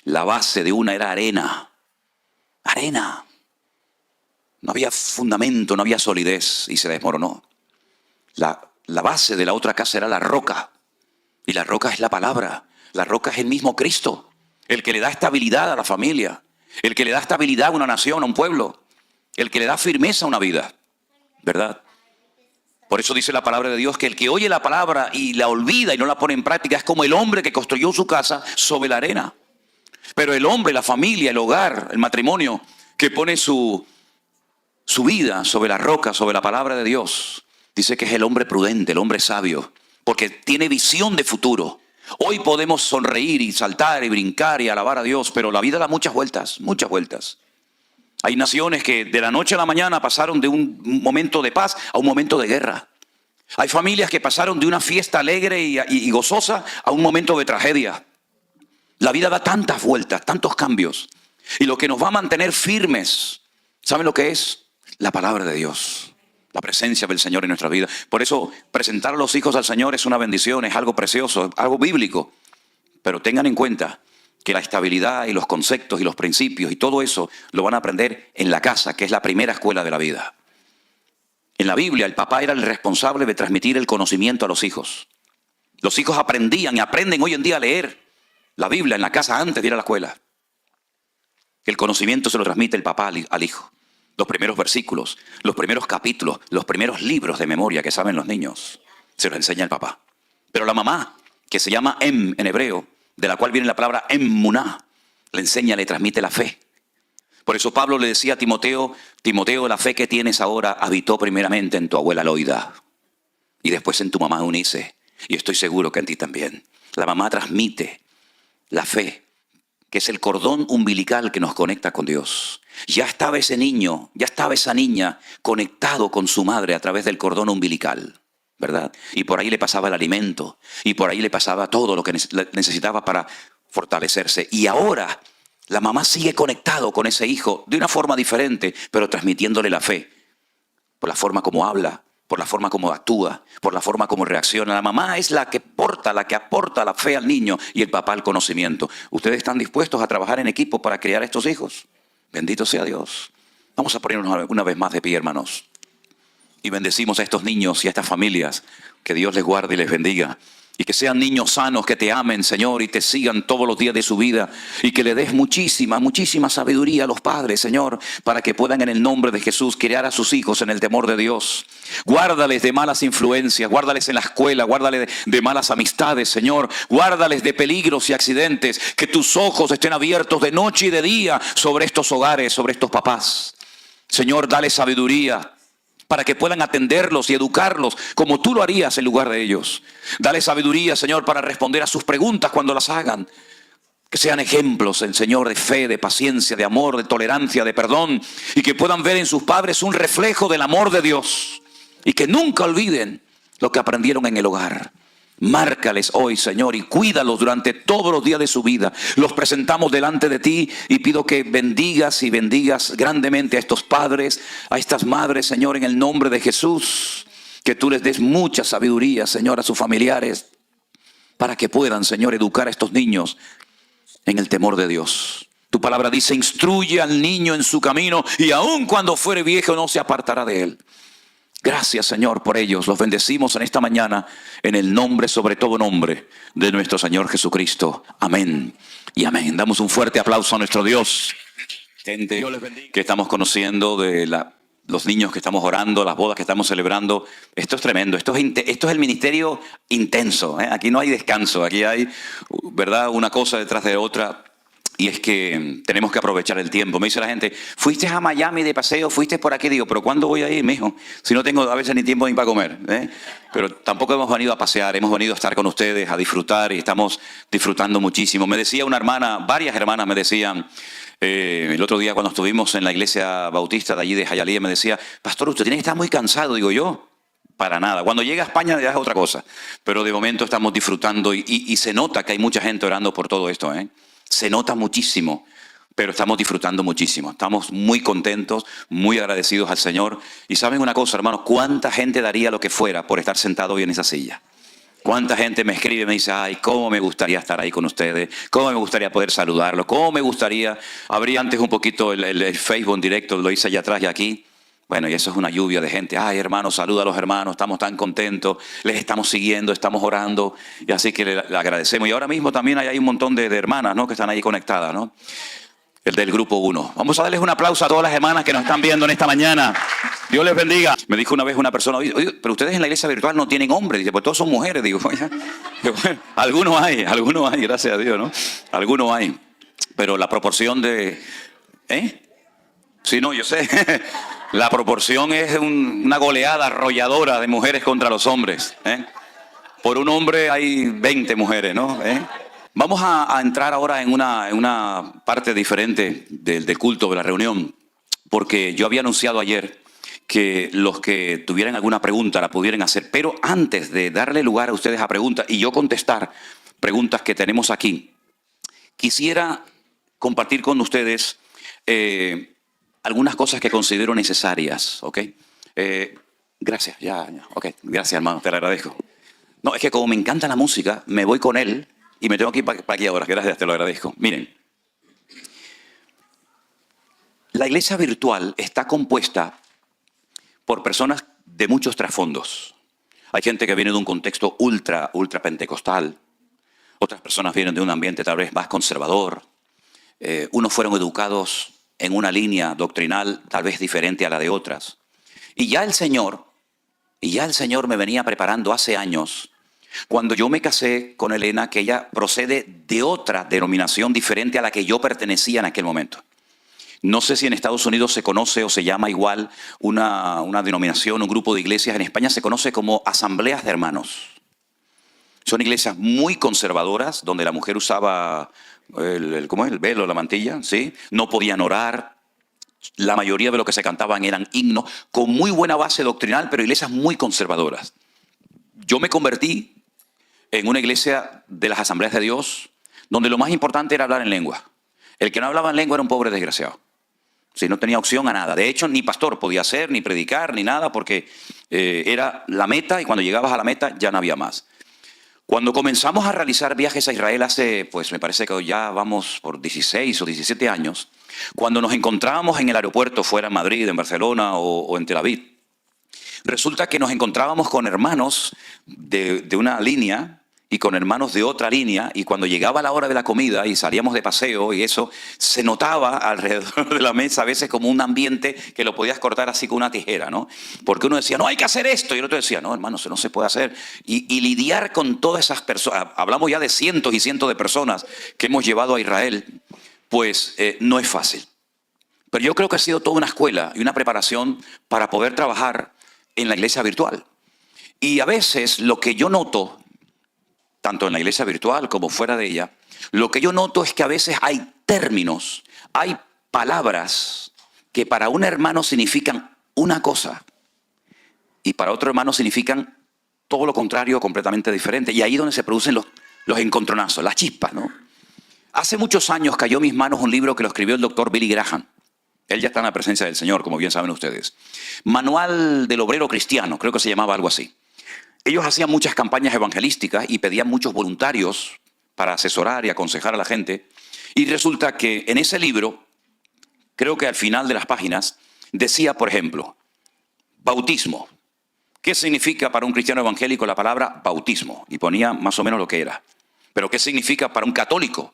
La base de una era arena. Arena. No había fundamento, no había solidez y se desmoronó. La base de la otra casa era la roca. Y la roca es la palabra. La roca es el mismo Cristo. El que le da estabilidad a la familia. El que le da estabilidad a una nación, a un pueblo. El que le da firmeza a una vida. ¿Verdad? Por eso dice la palabra de Dios que el que oye la palabra y la olvida y no la pone en práctica es como el hombre que construyó su casa sobre la arena. Pero el hombre, la familia, el hogar, el matrimonio, que pone su vida sobre la roca, sobre la palabra de Dios, dice que es el hombre prudente, el hombre sabio, porque tiene visión de futuro. Hoy podemos sonreír y saltar y brincar y alabar a Dios, pero la vida da muchas vueltas, muchas vueltas. Hay naciones que de la noche a la mañana pasaron de un momento de paz a un momento de guerra. Hay familias que pasaron de una fiesta alegre y gozosa a un momento de tragedia. La vida da tantas vueltas, tantos cambios. Y lo que nos va a mantener firmes, ¿saben lo que es? La palabra de Dios. La presencia del Señor en nuestra vida. Por eso presentar a los hijos al Señor es una bendición, es algo precioso, es algo bíblico. Pero tengan en cuenta que la estabilidad y los conceptos y los principios y todo eso lo van a aprender en la casa, que es la primera escuela de la vida. En la Biblia el papá era el responsable de transmitir el conocimiento a los hijos. Los hijos aprendían y aprenden hoy en día a leer la Biblia en la casa antes de ir a la escuela. El conocimiento se lo transmite el papá al hijo. Los primeros versículos, los primeros capítulos, los primeros libros de memoria que saben los niños, se los enseña el papá. Pero la mamá que se llama en hebreo, de la cual viene la palabra emuná. Le enseña, le transmite la fe. Por eso Pablo le decía a Timoteo, Timoteo, la fe que tienes ahora habitó primeramente en tu abuela Loida y después en tu mamá Eunice, y estoy seguro que en ti también. La mamá transmite la fe, que es el cordón umbilical que nos conecta con Dios. Ya estaba ese niño, ya estaba esa niña conectado con su madre a través del cordón umbilical, ¿verdad? Y por ahí le pasaba el alimento, y por ahí le pasaba todo lo que necesitaba para fortalecerse. Y ahora la mamá sigue conectado con ese hijo de una forma diferente, pero transmitiéndole la fe, por la forma como habla, por la forma como actúa, por la forma como reacciona. La mamá es la que aporta la fe al niño y el papá el conocimiento. ¿Ustedes están dispuestos a trabajar en equipo para criar a estos hijos? Bendito sea Dios. Vamos a ponernos una vez más de pie, hermanos. Y bendecimos a estos niños y a estas familias. Que Dios les guarde y les bendiga. Y que sean niños sanos que te amen, Señor, y te sigan todos los días de su vida. Y que le des muchísima, muchísima sabiduría a los padres, Señor, para que puedan en el nombre de Jesús criar a sus hijos en el temor de Dios. Guárdales de malas influencias, guárdales en la escuela, guárdales de malas amistades, Señor. Guárdales de peligros y accidentes. Que tus ojos estén abiertos de noche y de día sobre estos hogares, sobre estos papás. Señor, dale sabiduría para que puedan atenderlos y educarlos como tú lo harías en lugar de ellos. Dale sabiduría, Señor, para responder a sus preguntas cuando las hagan. Que sean ejemplos, Señor, de fe, de paciencia, de amor, de tolerancia, de perdón. Y que puedan ver en sus padres un reflejo del amor de Dios. Y que nunca olviden lo que aprendieron en el hogar. Márcales hoy, Señor, y cuídalos durante todos los días de su vida. Los presentamos delante de ti y pido que bendigas y bendigas grandemente a estos padres, a estas madres, Señor, en el nombre de Jesús. Que tú les des mucha sabiduría, Señor, a sus familiares, para que puedan, Señor, educar a estos niños en el temor de Dios. Tu palabra dice, instruye al niño en su camino y aun cuando fuere viejo no se apartará de él. Gracias, Señor, por ellos. Los bendecimos en esta mañana en el nombre, sobre todo nombre, de nuestro Señor Jesucristo. Amén y amén. Damos un fuerte aplauso a nuestro Dios. Gente que estamos conociendo, de los niños que estamos orando, las bodas que estamos celebrando. Esto es tremendo. Esto es el ministerio intenso, ¿eh? Aquí no hay descanso. Aquí hay, ¿verdad?, una cosa detrás de otra. Y es que tenemos que aprovechar el tiempo. Me dice la gente, ¿fuiste a Miami de paseo? ¿Fuiste por aquí? Digo, ¿pero cuándo voy a ir, mijo? Si no tengo a veces ni tiempo ni para comer, ¿eh? Pero tampoco hemos venido a pasear, hemos venido a estar con ustedes, a disfrutar, y estamos disfrutando muchísimo. Me decía una hermana, varias hermanas me decían, el otro día cuando estuvimos en la iglesia bautista de allí de Hialeah, me decía, pastor, usted tiene que estar muy cansado. Digo, yo, para nada. Cuando llega a España ya es otra cosa. Pero de momento estamos disfrutando y se nota que hay mucha gente orando por todo esto, ¿eh? Se nota muchísimo, pero estamos disfrutando muchísimo. Estamos muy contentos, muy agradecidos al Señor. Y saben una cosa, hermanos, ¿cuánta gente daría lo que fuera por estar sentado hoy en esa silla? ¿Cuánta gente me escribe y me dice, ay, cómo me gustaría estar ahí con ustedes? ¿Cómo me gustaría poder saludarlos? ¿Cómo me gustaría? Abrí antes un poquito el Facebook en directo, lo hice allá atrás y aquí. Bueno, y eso es una lluvia de gente. Ay, hermanos, saluda a los hermanos, estamos tan contentos, les estamos siguiendo, estamos orando, y así que le agradecemos. Y ahora mismo también hay un montón de hermanas, ¿no?, que están ahí conectadas, ¿no? El del grupo 1. Vamos a darles un aplauso a todas las hermanas que nos están viendo en esta mañana. Dios les bendiga. Me dijo una vez una persona, oye, pero ustedes en la iglesia virtual no tienen hombres. Dice, pues todos son mujeres. Digo, bueno, algunos hay, gracias a Dios, ¿no? Algunos hay. Pero la proporción de... Sí, no, yo sé. La proporción es una goleada arrolladora de mujeres contra los hombres, ¿eh? Por un hombre hay 20 mujeres, ¿no? Vamos a entrar ahora en una parte diferente del culto, de la reunión, porque yo había anunciado ayer que los que tuvieran alguna pregunta la pudieran hacer, pero antes de darle lugar a ustedes a preguntas y yo contestar preguntas que tenemos aquí, quisiera compartir con ustedes algunas cosas que considero necesarias, ¿ok? Gracias, ok, gracias, hermano, te lo agradezco. No, es que como me encanta la música, me voy con él y me tengo que ir para aquí ahora. Gracias, te lo agradezco. Miren, la iglesia virtual está compuesta por personas de muchos trasfondos. Hay gente que viene de un contexto ultra pentecostal. Otras personas vienen de un ambiente tal vez más conservador. Unos fueron educados en una línea doctrinal tal vez diferente a la de otras. Y ya el Señor me venía preparando hace años Cuando yo me casé con Elena, que ella procede de otra denominación diferente a la que yo pertenecía en aquel momento. No sé si en Estados Unidos se conoce o se llama igual una denominación, un grupo de iglesias. En España se conoce como asambleas de hermanos. Son iglesias muy conservadoras, donde la mujer usaba ¿cómo es? El velo, la mantilla, ¿sí? No podían orar. La mayoría de lo que se cantaban eran himnos, con muy buena base doctrinal, pero iglesias muy conservadoras. Yo me convertí en una iglesia de las asambleas de Dios, donde lo más importante era hablar en lengua. El que no hablaba en lengua era un pobre desgraciado. Sí, no tenía opción a nada. De hecho, ni pastor podía ser, ni predicar, ni nada, porque era la meta, y cuando llegabas a la meta ya no había más. Cuando comenzamos a realizar viajes a Israel hace, pues me parece que ya vamos por 16 o 17 años, cuando nos encontrábamos en el aeropuerto, fuera en Madrid, en Barcelona o en Tel Aviv, resulta que nos encontrábamos con hermanos de una línea y con hermanos de otra línea, y cuando llegaba la hora de la comida y salíamos de paseo y eso, se notaba alrededor de la mesa a veces como un ambiente que lo podías cortar así con una tijera, ¿no? Porque uno decía, no, hay que hacer esto, y el otro decía, no, hermano, eso no se puede hacer. Y lidiar con todas esas personas, hablamos ya de cientos y cientos de personas que hemos llevado a Israel, pues no es fácil. Pero yo creo que ha sido toda una escuela y una preparación para poder trabajar en la iglesia virtual. Y a veces lo que yo noto, tanto en la iglesia virtual como fuera de ella, lo que yo noto es que a veces hay términos, hay palabras que para un hermano significan una cosa y para otro hermano significan todo lo contrario, completamente diferente. Y ahí es donde se producen los encontronazos, las chispas, ¿no? Hace muchos años cayó en mis manos un libro que lo escribió el doctor Billy Graham. Él ya está en la presencia del Señor, como bien saben ustedes. Manual del Obrero Cristiano, creo que se llamaba algo así. Ellos hacían muchas campañas evangelísticas y pedían muchos voluntarios para asesorar y aconsejar a la gente. Y resulta que en ese libro, creo que al final de las páginas, decía, por ejemplo, bautismo. ¿Qué significa para un cristiano evangélico la palabra bautismo? Y ponía más o menos lo que era. Pero ¿qué significa para un católico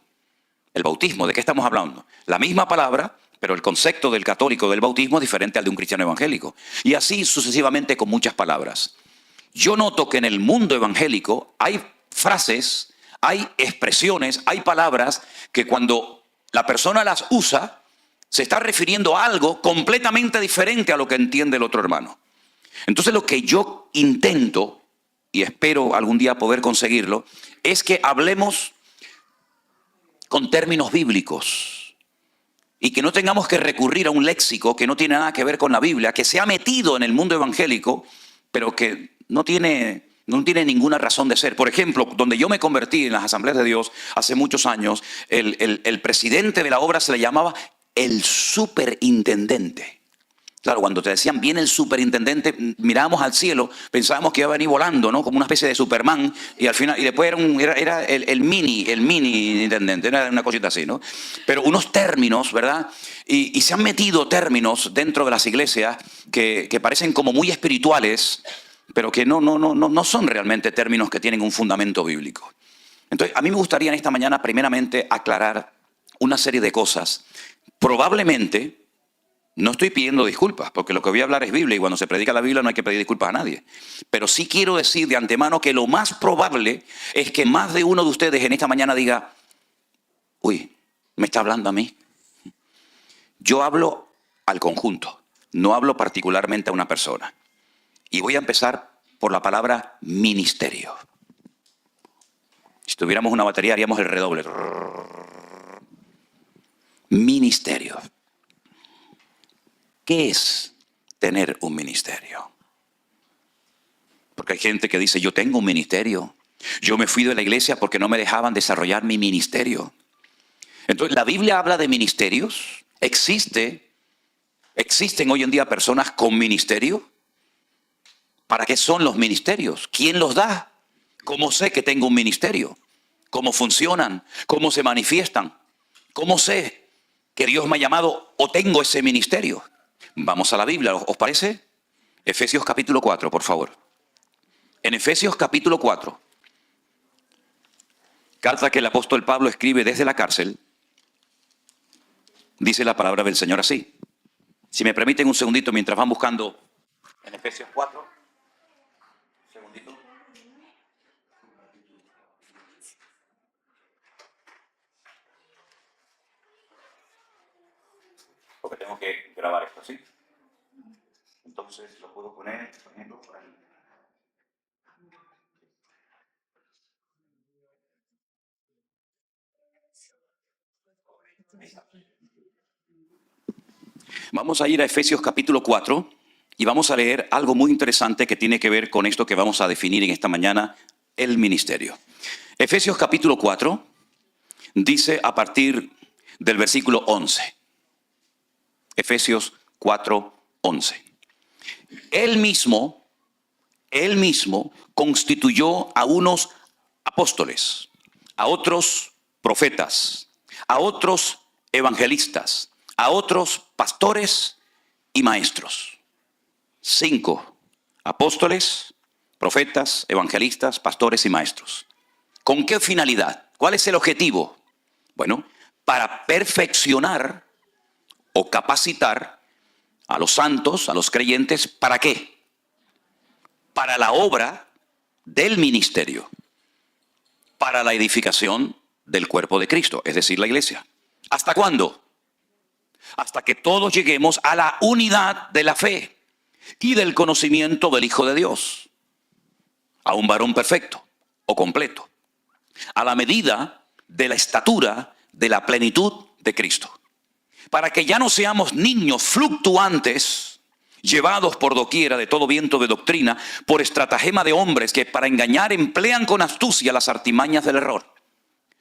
el bautismo? ¿De qué estamos hablando? La misma palabra, pero el concepto del católico del bautismo es diferente al de un cristiano evangélico. Y así sucesivamente con muchas palabras. Yo noto que en el mundo evangélico hay frases, hay expresiones, hay palabras que cuando la persona las usa, se está refiriendo a algo completamente diferente a lo que entiende el otro hermano. Entonces lo que yo intento, y espero algún día poder conseguirlo, es que hablemos con términos bíblicos y que no tengamos que recurrir a un léxico que no tiene nada que ver con la Biblia, que se ha metido en el mundo evangélico, pero que no tiene ninguna razón de ser. Por ejemplo, donde yo me convertí en las Asambleas de Dios hace muchos años, el presidente de la obra se le llamaba el superintendente. Claro, cuando te decían viene el superintendente, mirábamos al cielo, pensábamos que iba a venir volando, ¿no? Como una especie de Superman, y al final, y después era el mini intendente, era una cosita así, ¿no? Pero unos términos, ¿verdad? Y se han metido términos dentro de las iglesias que parecen como muy espirituales, pero que no son realmente términos que tienen un fundamento bíblico. Entonces, a mí me gustaría en esta mañana primeramente aclarar una serie de cosas. Probablemente no estoy pidiendo disculpas, porque lo que voy a hablar es Biblia y cuando se predica la Biblia no hay que pedir disculpas a nadie. Pero sí quiero decir de antemano que lo más probable es que más de uno de ustedes en esta mañana diga, uy, ¿me está hablando a mí? Yo hablo al conjunto, no hablo particularmente a una persona. Y voy a empezar por la palabra ministerio. Si tuviéramos una batería haríamos el redoble. Ministerio. ¿Qué es tener un ministerio? Porque hay gente que dice, yo tengo un ministerio. Yo me fui de la iglesia porque no me dejaban desarrollar mi ministerio. Entonces, la Biblia habla de ministerios. Existen hoy en día personas con ministerio. ¿Para qué son los ministerios? ¿Quién los da? ¿Cómo sé que tengo un ministerio? ¿Cómo funcionan? ¿Cómo se manifiestan? ¿Cómo sé que Dios me ha llamado o tengo ese ministerio? Vamos a la Biblia, ¿os parece? Efesios capítulo 4, por favor. En Efesios capítulo 4, carta que el apóstol Pablo escribe desde la cárcel, dice la palabra del Señor así. Si me permiten un segundito mientras van buscando en Efesios 4. Segundito. porque tengo que grabar esto así. Entonces lo puedo poner, por ejemplo, por ahí. Vamos a ir a Efesios capítulo 4 y vamos a leer algo muy interesante que tiene que ver con esto que vamos a definir en esta mañana, el ministerio. Efesios capítulo 4 dice a partir del versículo 11. Efesios 4, 11. Él mismo constituyó a unos apóstoles, a otros profetas, a otros evangelistas, a otros pastores y maestros. 5 apóstoles, profetas, evangelistas, pastores y maestros. ¿Con qué finalidad? ¿Cuál es el objetivo? Bueno, para perfeccionar o capacitar a los santos, a los creyentes, ¿para qué? Para la obra del ministerio, para la edificación del cuerpo de Cristo, es decir, la iglesia. ¿Hasta cuándo? Hasta que todos lleguemos a la unidad de la fe y del conocimiento del Hijo de Dios, a un varón perfecto o completo, a la medida de la estatura de la plenitud de Cristo, para que ya no seamos niños fluctuantes, llevados por doquiera de todo viento de doctrina, por estratagema de hombres que para engañar emplean con astucia las artimañas del error,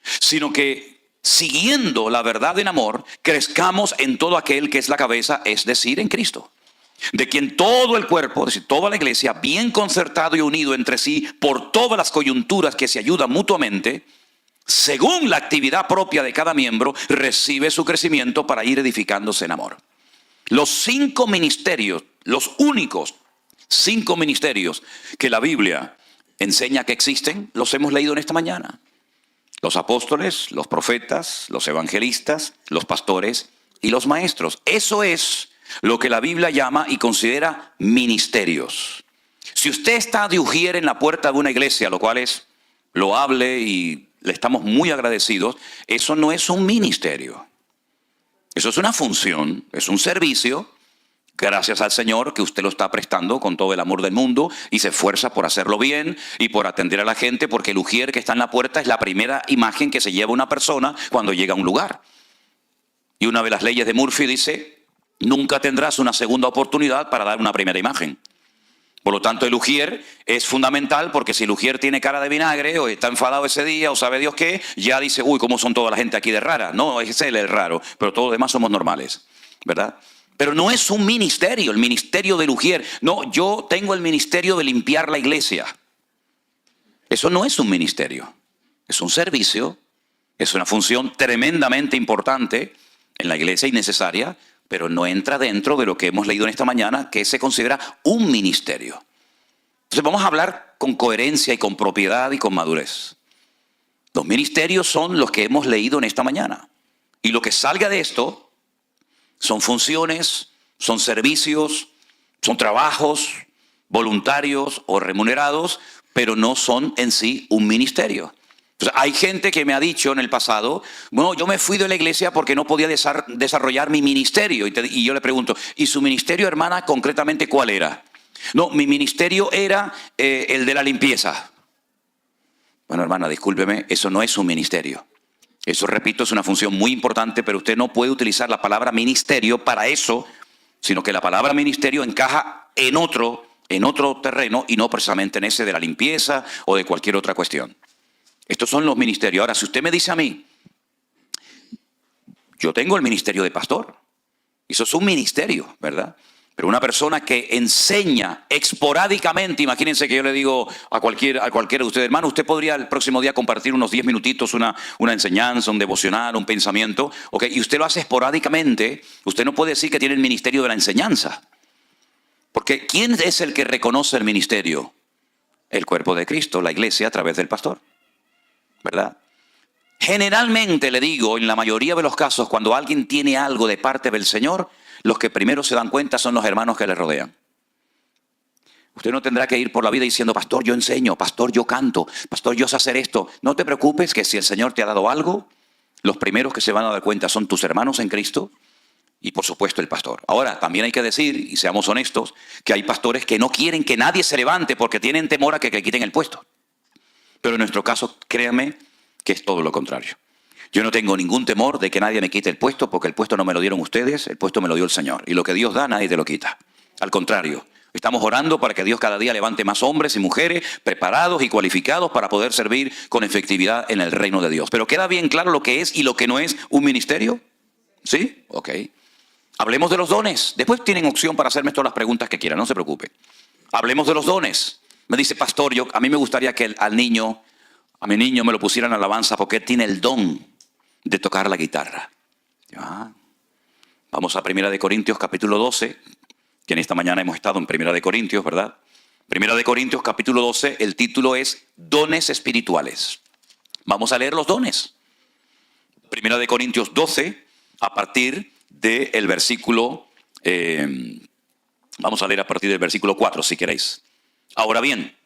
sino que siguiendo la verdad en amor, crezcamos en todo aquel que es la cabeza, es decir, en Cristo, de quien todo el cuerpo, es decir, toda la iglesia, bien concertado y unido entre sí por todas las coyunturas que se ayudan mutuamente, según la actividad propia de cada miembro, recibe su crecimiento para ir edificándose en amor. Los 5 ministerios, los únicos 5 ministerios que la Biblia enseña que existen, los hemos leído en esta mañana. Los apóstoles, los profetas, los evangelistas, los pastores y los maestros. Eso es lo que la Biblia llama y considera ministerios. Si usted está de ujier en la puerta de una iglesia, lo cual es loable y le estamos muy agradecidos, eso no es un ministerio. Eso es una función, es un servicio, gracias al Señor que usted lo está prestando con todo el amor del mundo y se esfuerza por hacerlo bien y por atender a la gente, porque el ujier que está en la puerta es la primera imagen que se lleva una persona cuando llega a un lugar. Y una de las leyes de Murphy dice, nunca tendrás una segunda oportunidad para dar una primera imagen. Por lo tanto, el ujier es fundamental, porque si el ujier tiene cara de vinagre o está enfadado ese día o sabe Dios qué, ya dice, uy, ¿cómo son toda la gente aquí de rara? No, es él el raro, pero todos los demás somos normales, ¿verdad? Pero no es un ministerio, el ministerio del ujier. No, yo tengo el ministerio de limpiar la iglesia. Eso no es un ministerio, es un servicio, es una función tremendamente importante en la iglesia y necesaria, pero no entra dentro de lo que hemos leído en esta mañana, que se considera un ministerio. Entonces vamos a hablar con coherencia y con propiedad y con madurez. Los ministerios son los que hemos leído en esta mañana. Y lo que salga de esto son funciones, son servicios, son trabajos voluntarios o remunerados, pero no son en sí un ministerio. Entonces, hay gente que me ha dicho en el pasado, bueno, yo me fui de la iglesia porque no podía desarrollar mi ministerio. Y yo le pregunto, ¿y su ministerio, hermana, concretamente cuál era? No, mi ministerio era el de la limpieza. Bueno, hermana, discúlpeme, eso no es un ministerio. Eso, repito, es una función muy importante, pero usted no puede utilizar la palabra ministerio para eso, sino que la palabra ministerio encaja en otro terreno y no precisamente en ese de la limpieza o de cualquier otra cuestión. Estos son los ministerios. Ahora, si usted me dice a mí, yo tengo el ministerio de pastor, eso es un ministerio, ¿verdad? Pero una persona que enseña esporádicamente, imagínense que yo le digo a cualquiera de ustedes, hermano, usted podría el próximo día compartir unos 10 minutitos, una enseñanza, un devocional, un pensamiento, ¿ok? Y usted lo hace esporádicamente, usted no puede decir que tiene el ministerio de la enseñanza. Porque ¿quién es el que reconoce el ministerio? El cuerpo de Cristo, la iglesia, a través del pastor, ¿verdad? Generalmente, le digo, en la mayoría de los casos, cuando alguien tiene algo de parte del Señor, los que primero se dan cuenta son los hermanos que le rodean. Usted no tendrá que ir por la vida diciendo, pastor, yo enseño, pastor, yo canto, pastor, yo sé hacer esto. No te preocupes, que si el Señor te ha dado algo, los primeros que se van a dar cuenta son tus hermanos en Cristo y por supuesto el pastor. Ahora, también hay que decir, y seamos honestos, que hay pastores que no quieren que nadie se levante porque tienen temor a que le quiten el puesto. Pero en nuestro caso, créanme que es todo lo contrario. Yo no tengo ningún temor de que nadie me quite el puesto porque el puesto no me lo dieron ustedes, el puesto me lo dio el Señor. Y lo que Dios da, nadie te lo quita. Al contrario, estamos orando para que Dios cada día levante más hombres y mujeres preparados y cualificados para poder servir con efectividad en el reino de Dios. Pero ¿queda bien claro lo que es y lo que no es un ministerio? ¿Sí? Ok. Hablemos de los dones. Después tienen opción para hacerme todas las preguntas que quieran, no se preocupen. Hablemos de los dones. Me dice, pastor, a mí me gustaría que a mi niño me lo pusieran en alabanza porque él tiene el don de tocar la guitarra. Vamos a 1 Corintios capítulo 12, que en esta mañana hemos estado en 1 Corintios, ¿verdad? 1 Corintios capítulo 12, el título es Dones Espirituales. Vamos a leer los dones. 1 Corintios 12, a partir del versículo, vamos a leer a partir del versículo 4 si queréis. Ahora bien,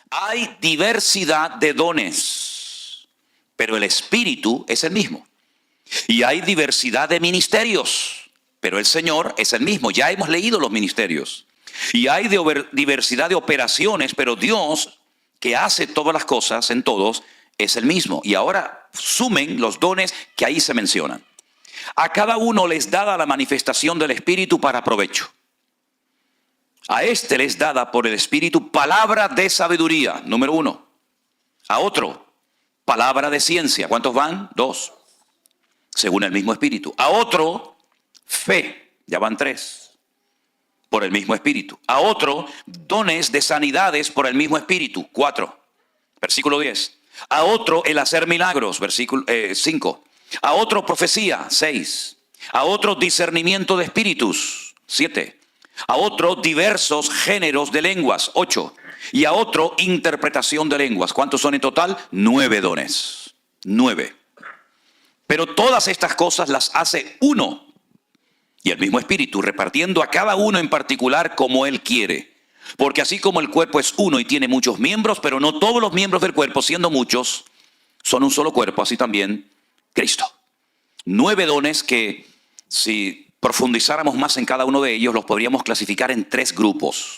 hay diversidad de dones, pero el Espíritu es el mismo. Y hay diversidad de ministerios, pero el Señor es el mismo. Ya hemos leído los ministerios. Y hay diversidad de operaciones, pero Dios, que hace todas las cosas en todos, es el mismo. Y ahora sumen los dones que ahí se mencionan. A cada uno les dada la manifestación del Espíritu para provecho. A este les dada por el Espíritu palabra de sabiduría, número 1. A otro, palabra de ciencia. ¿Cuántos van? 2. Según el mismo Espíritu. A otro, fe. Ya van 3. Por el mismo Espíritu. A otro, dones de sanidades por el mismo Espíritu. 4. Versículo 10. A otro, el hacer milagros. Versículo 5. A otro, profecía. 6. A otro, discernimiento de espíritus. 7. A otro, diversos géneros de lenguas. 8. Y a otro, interpretación de lenguas. ¿Cuántos son en total? 9 dones. 9. Pero todas estas cosas las hace uno. Y el mismo Espíritu, repartiendo a cada uno en particular como Él quiere. Porque así como el cuerpo es uno y tiene muchos miembros, pero no todos los miembros del cuerpo, siendo muchos, son un solo cuerpo, así también Cristo. 9 dones que, si profundizáramos más en cada uno de ellos, los podríamos clasificar en 3 grupos.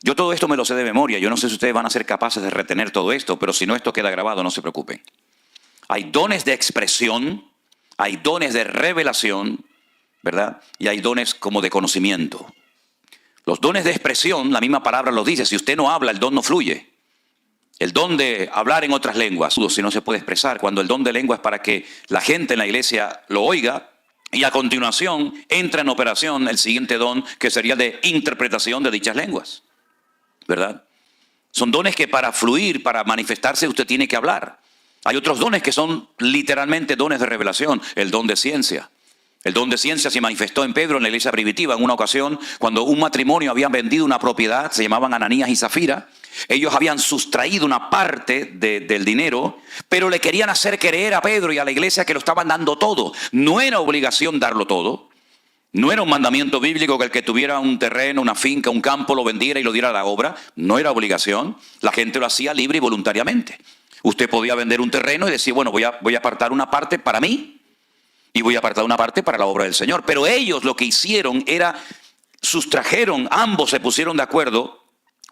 Yo todo esto me lo sé de memoria. Yo no sé si ustedes van a ser capaces de retener todo esto, pero si no, esto queda grabado, no se preocupen. Hay dones de expresión, hay dones de revelación, ¿verdad? Y hay dones como de conocimiento. Los dones de expresión, la misma palabra lo dice, si usted no habla, el don no fluye. El don de hablar en otras lenguas, si no se puede expresar, cuando el don de lengua es para que la gente en la iglesia lo oiga, y a continuación entra en operación el siguiente don, que sería de interpretación de dichas lenguas, ¿verdad? Son dones que para fluir, para manifestarse, usted tiene que hablar. Hay otros dones que son literalmente dones de revelación, el don de ciencia. El don de ciencia se manifestó en Pedro en la iglesia primitiva en una ocasión cuando un matrimonio había vendido una propiedad, se llamaban Ananías y Zafira. Ellos habían sustraído una parte del dinero, pero le querían hacer creer a Pedro y a la iglesia que lo estaban dando todo. No era obligación darlo todo. No era un mandamiento bíblico que el que tuviera un terreno, una finca, un campo lo vendiera y lo diera a la obra. No era obligación. La gente lo hacía libre y voluntariamente. Usted podía vender un terreno y decir, bueno, voy a apartar una parte para mí. Y voy a apartar una parte para la obra del Señor. Pero ellos lo que hicieron era, sustrajeron, ambos se pusieron de acuerdo,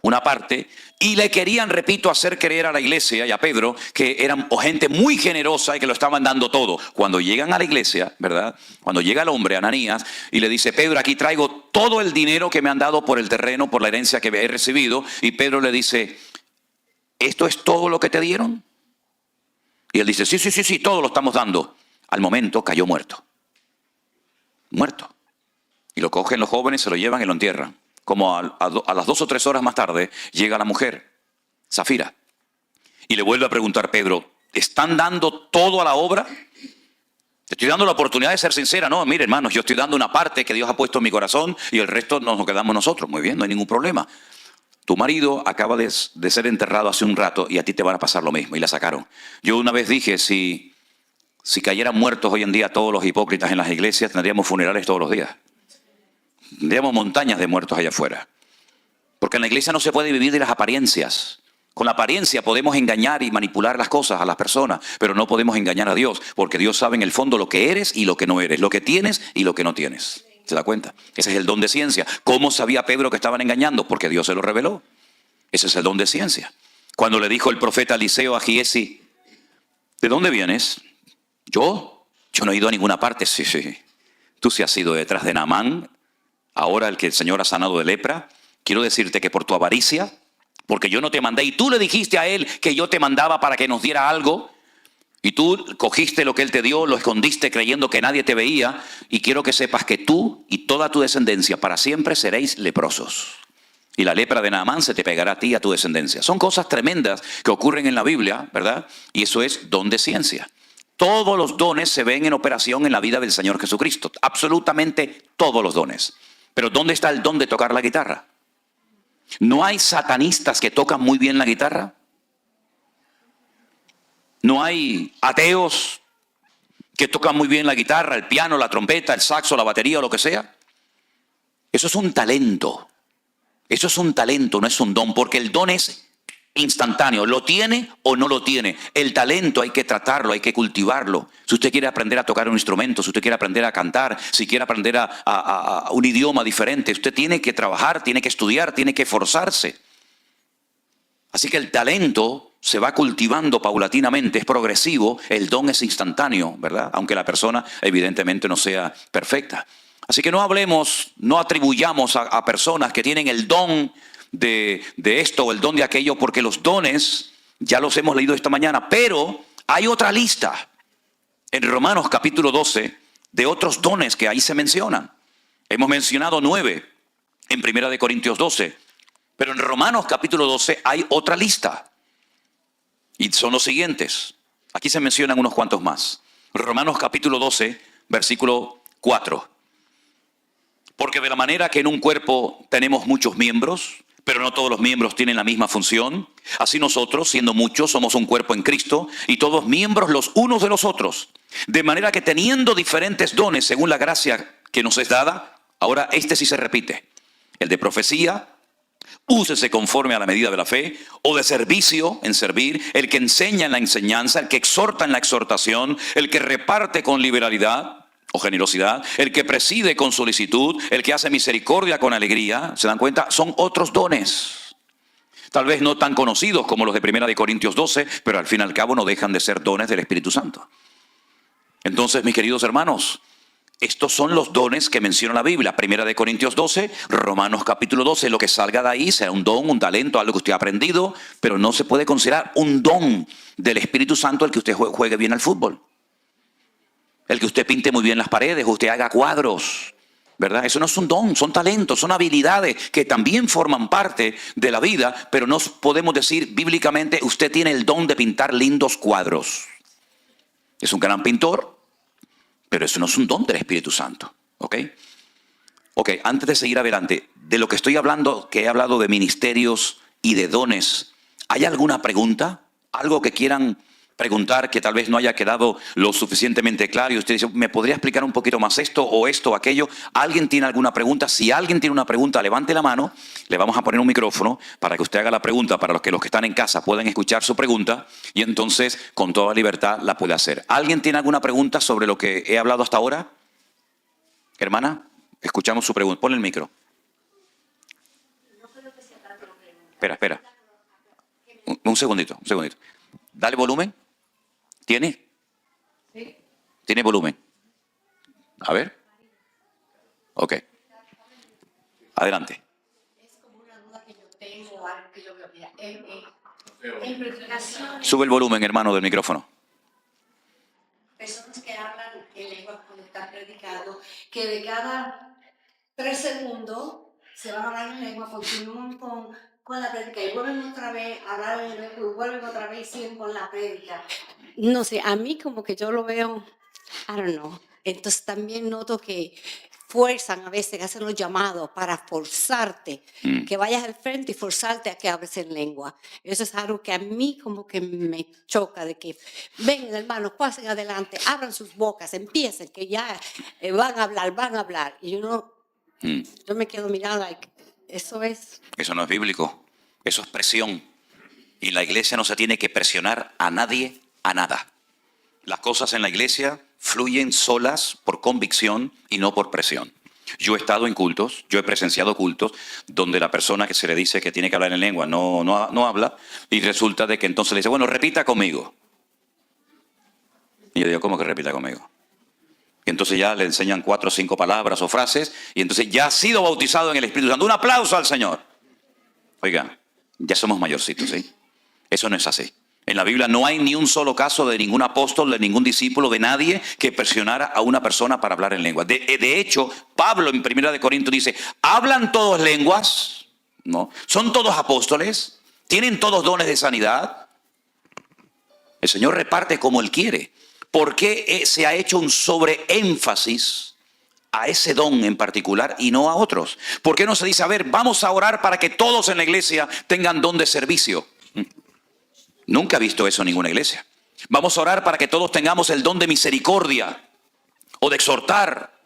una parte, y le querían, repito, hacer creer a la iglesia y a Pedro que eran gente muy generosa y que lo estaban dando todo. Cuando llegan a la iglesia, ¿verdad? Cuando llega el hombre, Ananías, y le dice, Pedro, aquí traigo todo el dinero que me han dado por el terreno, por la herencia que he recibido. Y Pedro le dice, ¿esto es todo lo que te dieron? Y él dice, sí, todo lo estamos dando. Al momento cayó muerto. Muerto. Y lo cogen los jóvenes, se lo llevan y lo entierran. Como a las 2 o 3 horas más tarde llega la mujer, Zafira, y le vuelve a preguntar, Pedro, ¿están dando todo a la obra? Te estoy dando la oportunidad de ser sincera. No, mire, hermanos, yo estoy dando una parte que Dios ha puesto en mi corazón y el resto nos quedamos nosotros. Muy bien, no hay ningún problema. Tu marido acaba de ser enterrado hace un rato y a ti te van a pasar lo mismo. Y la sacaron. Yo una vez dije, si cayeran muertos hoy en día todos los hipócritas en las iglesias, tendríamos funerales todos los días. Tendríamos montañas de muertos allá afuera. Porque en la iglesia no se puede vivir de las apariencias. Con la apariencia podemos engañar y manipular las cosas a las personas, pero no podemos engañar a Dios, porque Dios sabe en el fondo lo que eres y lo que no eres, lo que tienes y lo que no tienes. ¿Se da cuenta? Ese es el don de ciencia. ¿Cómo sabía Pedro que estaban engañando? Porque Dios se lo reveló. Ese es el don de ciencia. Cuando le dijo el profeta Eliseo a Giesi, ¿de dónde vienes? ¿Yo? Yo no he ido a ninguna parte. Sí, sí. Tú sí has ido detrás de Naamán, ahora el que el Señor ha sanado de lepra. Quiero decirte que por tu avaricia, porque yo no te mandé y tú le dijiste a él que yo te mandaba para que nos diera algo, y tú cogiste lo que él te dio, lo escondiste creyendo que nadie te veía, y quiero que sepas que tú y toda tu descendencia para siempre seréis leprosos. Y la lepra de Naamán se te pegará a ti y a tu descendencia. Son cosas tremendas que ocurren en la Biblia, ¿verdad? Y eso es don de ciencia. Todos los dones se ven en operación en la vida del Señor Jesucristo. Absolutamente todos los dones. Pero ¿dónde está el don de tocar la guitarra? ¿No hay satanistas que tocan muy bien la guitarra? ¿No hay ateos que tocan muy bien la guitarra, el piano, la trompeta, el saxo, la batería o lo que sea? Eso es un talento. Eso es un talento, no es un don, porque el don es instantáneo. ¿Lo tiene o no lo tiene? El talento hay que tratarlo, hay que cultivarlo. Si usted quiere aprender a tocar un instrumento, si usted quiere aprender a cantar, si quiere aprender a un idioma diferente, usted tiene que trabajar, tiene que estudiar, tiene que esforzarse. Así que el talento se va cultivando paulatinamente, es progresivo, el don es instantáneo, ¿verdad? Aunque la persona evidentemente no sea perfecta. Así que no hablemos, no atribuyamos a personas que tienen el don de esto o el don de aquello, porque los dones ya los hemos leído esta mañana, pero hay otra lista en Romanos capítulo 12 de otros dones que ahí se mencionan. Hemos mencionado 9 en 1 Corintios 12, pero en Romanos capítulo 12 hay otra lista y son los siguientes. Aquí se mencionan unos cuantos más. Romanos capítulo 12, versículo 4. Porque de la manera que en un cuerpo tenemos muchos miembros, pero no todos los miembros tienen la misma función, así nosotros, siendo muchos, somos un cuerpo en Cristo y todos miembros los unos de los otros. De manera que teniendo diferentes dones según la gracia que nos es dada, ahora este sí se repite. El de profecía, úsese conforme a la medida de la fe, o de servicio, en servir, el que enseña en la enseñanza, el que exhorta en la exhortación, el que reparte con liberalidad o generosidad, el que preside con solicitud, el que hace misericordia con alegría. ¿Se dan cuenta? Son otros dones. Tal vez no tan conocidos como los de 1 Corintios 12, pero al fin y al cabo no dejan de ser dones del Espíritu Santo. Entonces, mis queridos hermanos, estos son los dones que menciona la Biblia. 1 Corintios 12, Romanos capítulo 12, lo que salga de ahí será un don, un talento, algo que usted ha aprendido, pero no se puede considerar un don del Espíritu Santo el que usted juegue bien al fútbol. El que usted pinte muy bien las paredes, usted haga cuadros, ¿verdad? Eso no es un don, son talentos, son habilidades que también forman parte de la vida, pero no podemos decir bíblicamente, usted tiene el don de pintar lindos cuadros. Es un gran pintor, pero eso no es un don del Espíritu Santo, ¿ok? Ok, antes de seguir adelante, de lo que estoy hablando, que he hablado de ministerios y de dones, ¿hay alguna pregunta? ¿Algo que quieran preguntar que tal vez no haya quedado lo suficientemente claro? Y usted dice, ¿me podría explicar un poquito más esto o aquello? ¿Alguien tiene alguna pregunta? Si alguien tiene una pregunta, levante la mano. Le vamos a poner un micrófono para que usted haga la pregunta, para que los que están en casa puedan escuchar su pregunta y entonces con toda libertad la puede hacer. ¿Alguien tiene alguna pregunta sobre lo que he hablado hasta ahora? Hermana, escuchamos su pregunta. Ponle el micro. Espera. Un segundito. Dale volumen. ¿Tiene? Sí. ¿Tiene volumen? A ver. Ok. Adelante. Es como una duda que yo tengo, algo que yo veo. Mira, en predicaciones, Sube el volumen, hermano, del micrófono. personas que hablan en lengua cuando están predicando, que de cada 3 segundos se van a hablar en lengua, continúan con la prédica y vuelven otra vez a hablar en lengua y vuelven otra vez y siguen con la prédica. No sé, a mí como que yo lo veo, I don't know. Entonces también noto que fuerzan a veces, hacen los llamados para forzarte, que vayas al frente y forzarte a que hables en lengua. Eso es algo que a mí como que me choca, de que vengan hermanos, pasen adelante, abran sus bocas, empiecen, que ya van a hablar. Y yo me quedo mirando, like, eso es... Eso no es bíblico. Eso es presión. Y en la iglesia no se tiene que presionar a nadie a nada. Las cosas en la iglesia fluyen solas por convicción y no por presión. Yo he estado en cultos, yo he presenciado cultos donde la persona que se le dice que tiene que hablar en lengua no habla, y resulta de que entonces le dice, bueno, repita conmigo. Y yo digo, ¿cómo que repita conmigo? Y entonces ya le enseñan 4 o 5 palabras o frases, y entonces ya ha sido bautizado en el Espíritu Santo. Un aplauso al Señor. Oiga, ya somos mayorcitos, ¿sí? Eso no es así. En la Biblia no hay ni un solo caso de ningún apóstol, de ningún discípulo, de nadie que presionara a una persona para hablar en lengua. De hecho, Pablo en 1 Corintios dice, ¿hablan todos lenguas? ¿No? ¿Son todos apóstoles? ¿Tienen todos dones de sanidad? El Señor reparte como Él quiere. ¿Por qué se ha hecho un sobreénfasis a ese don en particular y no a otros? ¿Por qué no se dice, a ver, vamos a orar para que todos en la iglesia tengan don de servicio? Nunca he visto eso en ninguna iglesia. Vamos a orar para que todos tengamos el don de misericordia o de exhortar.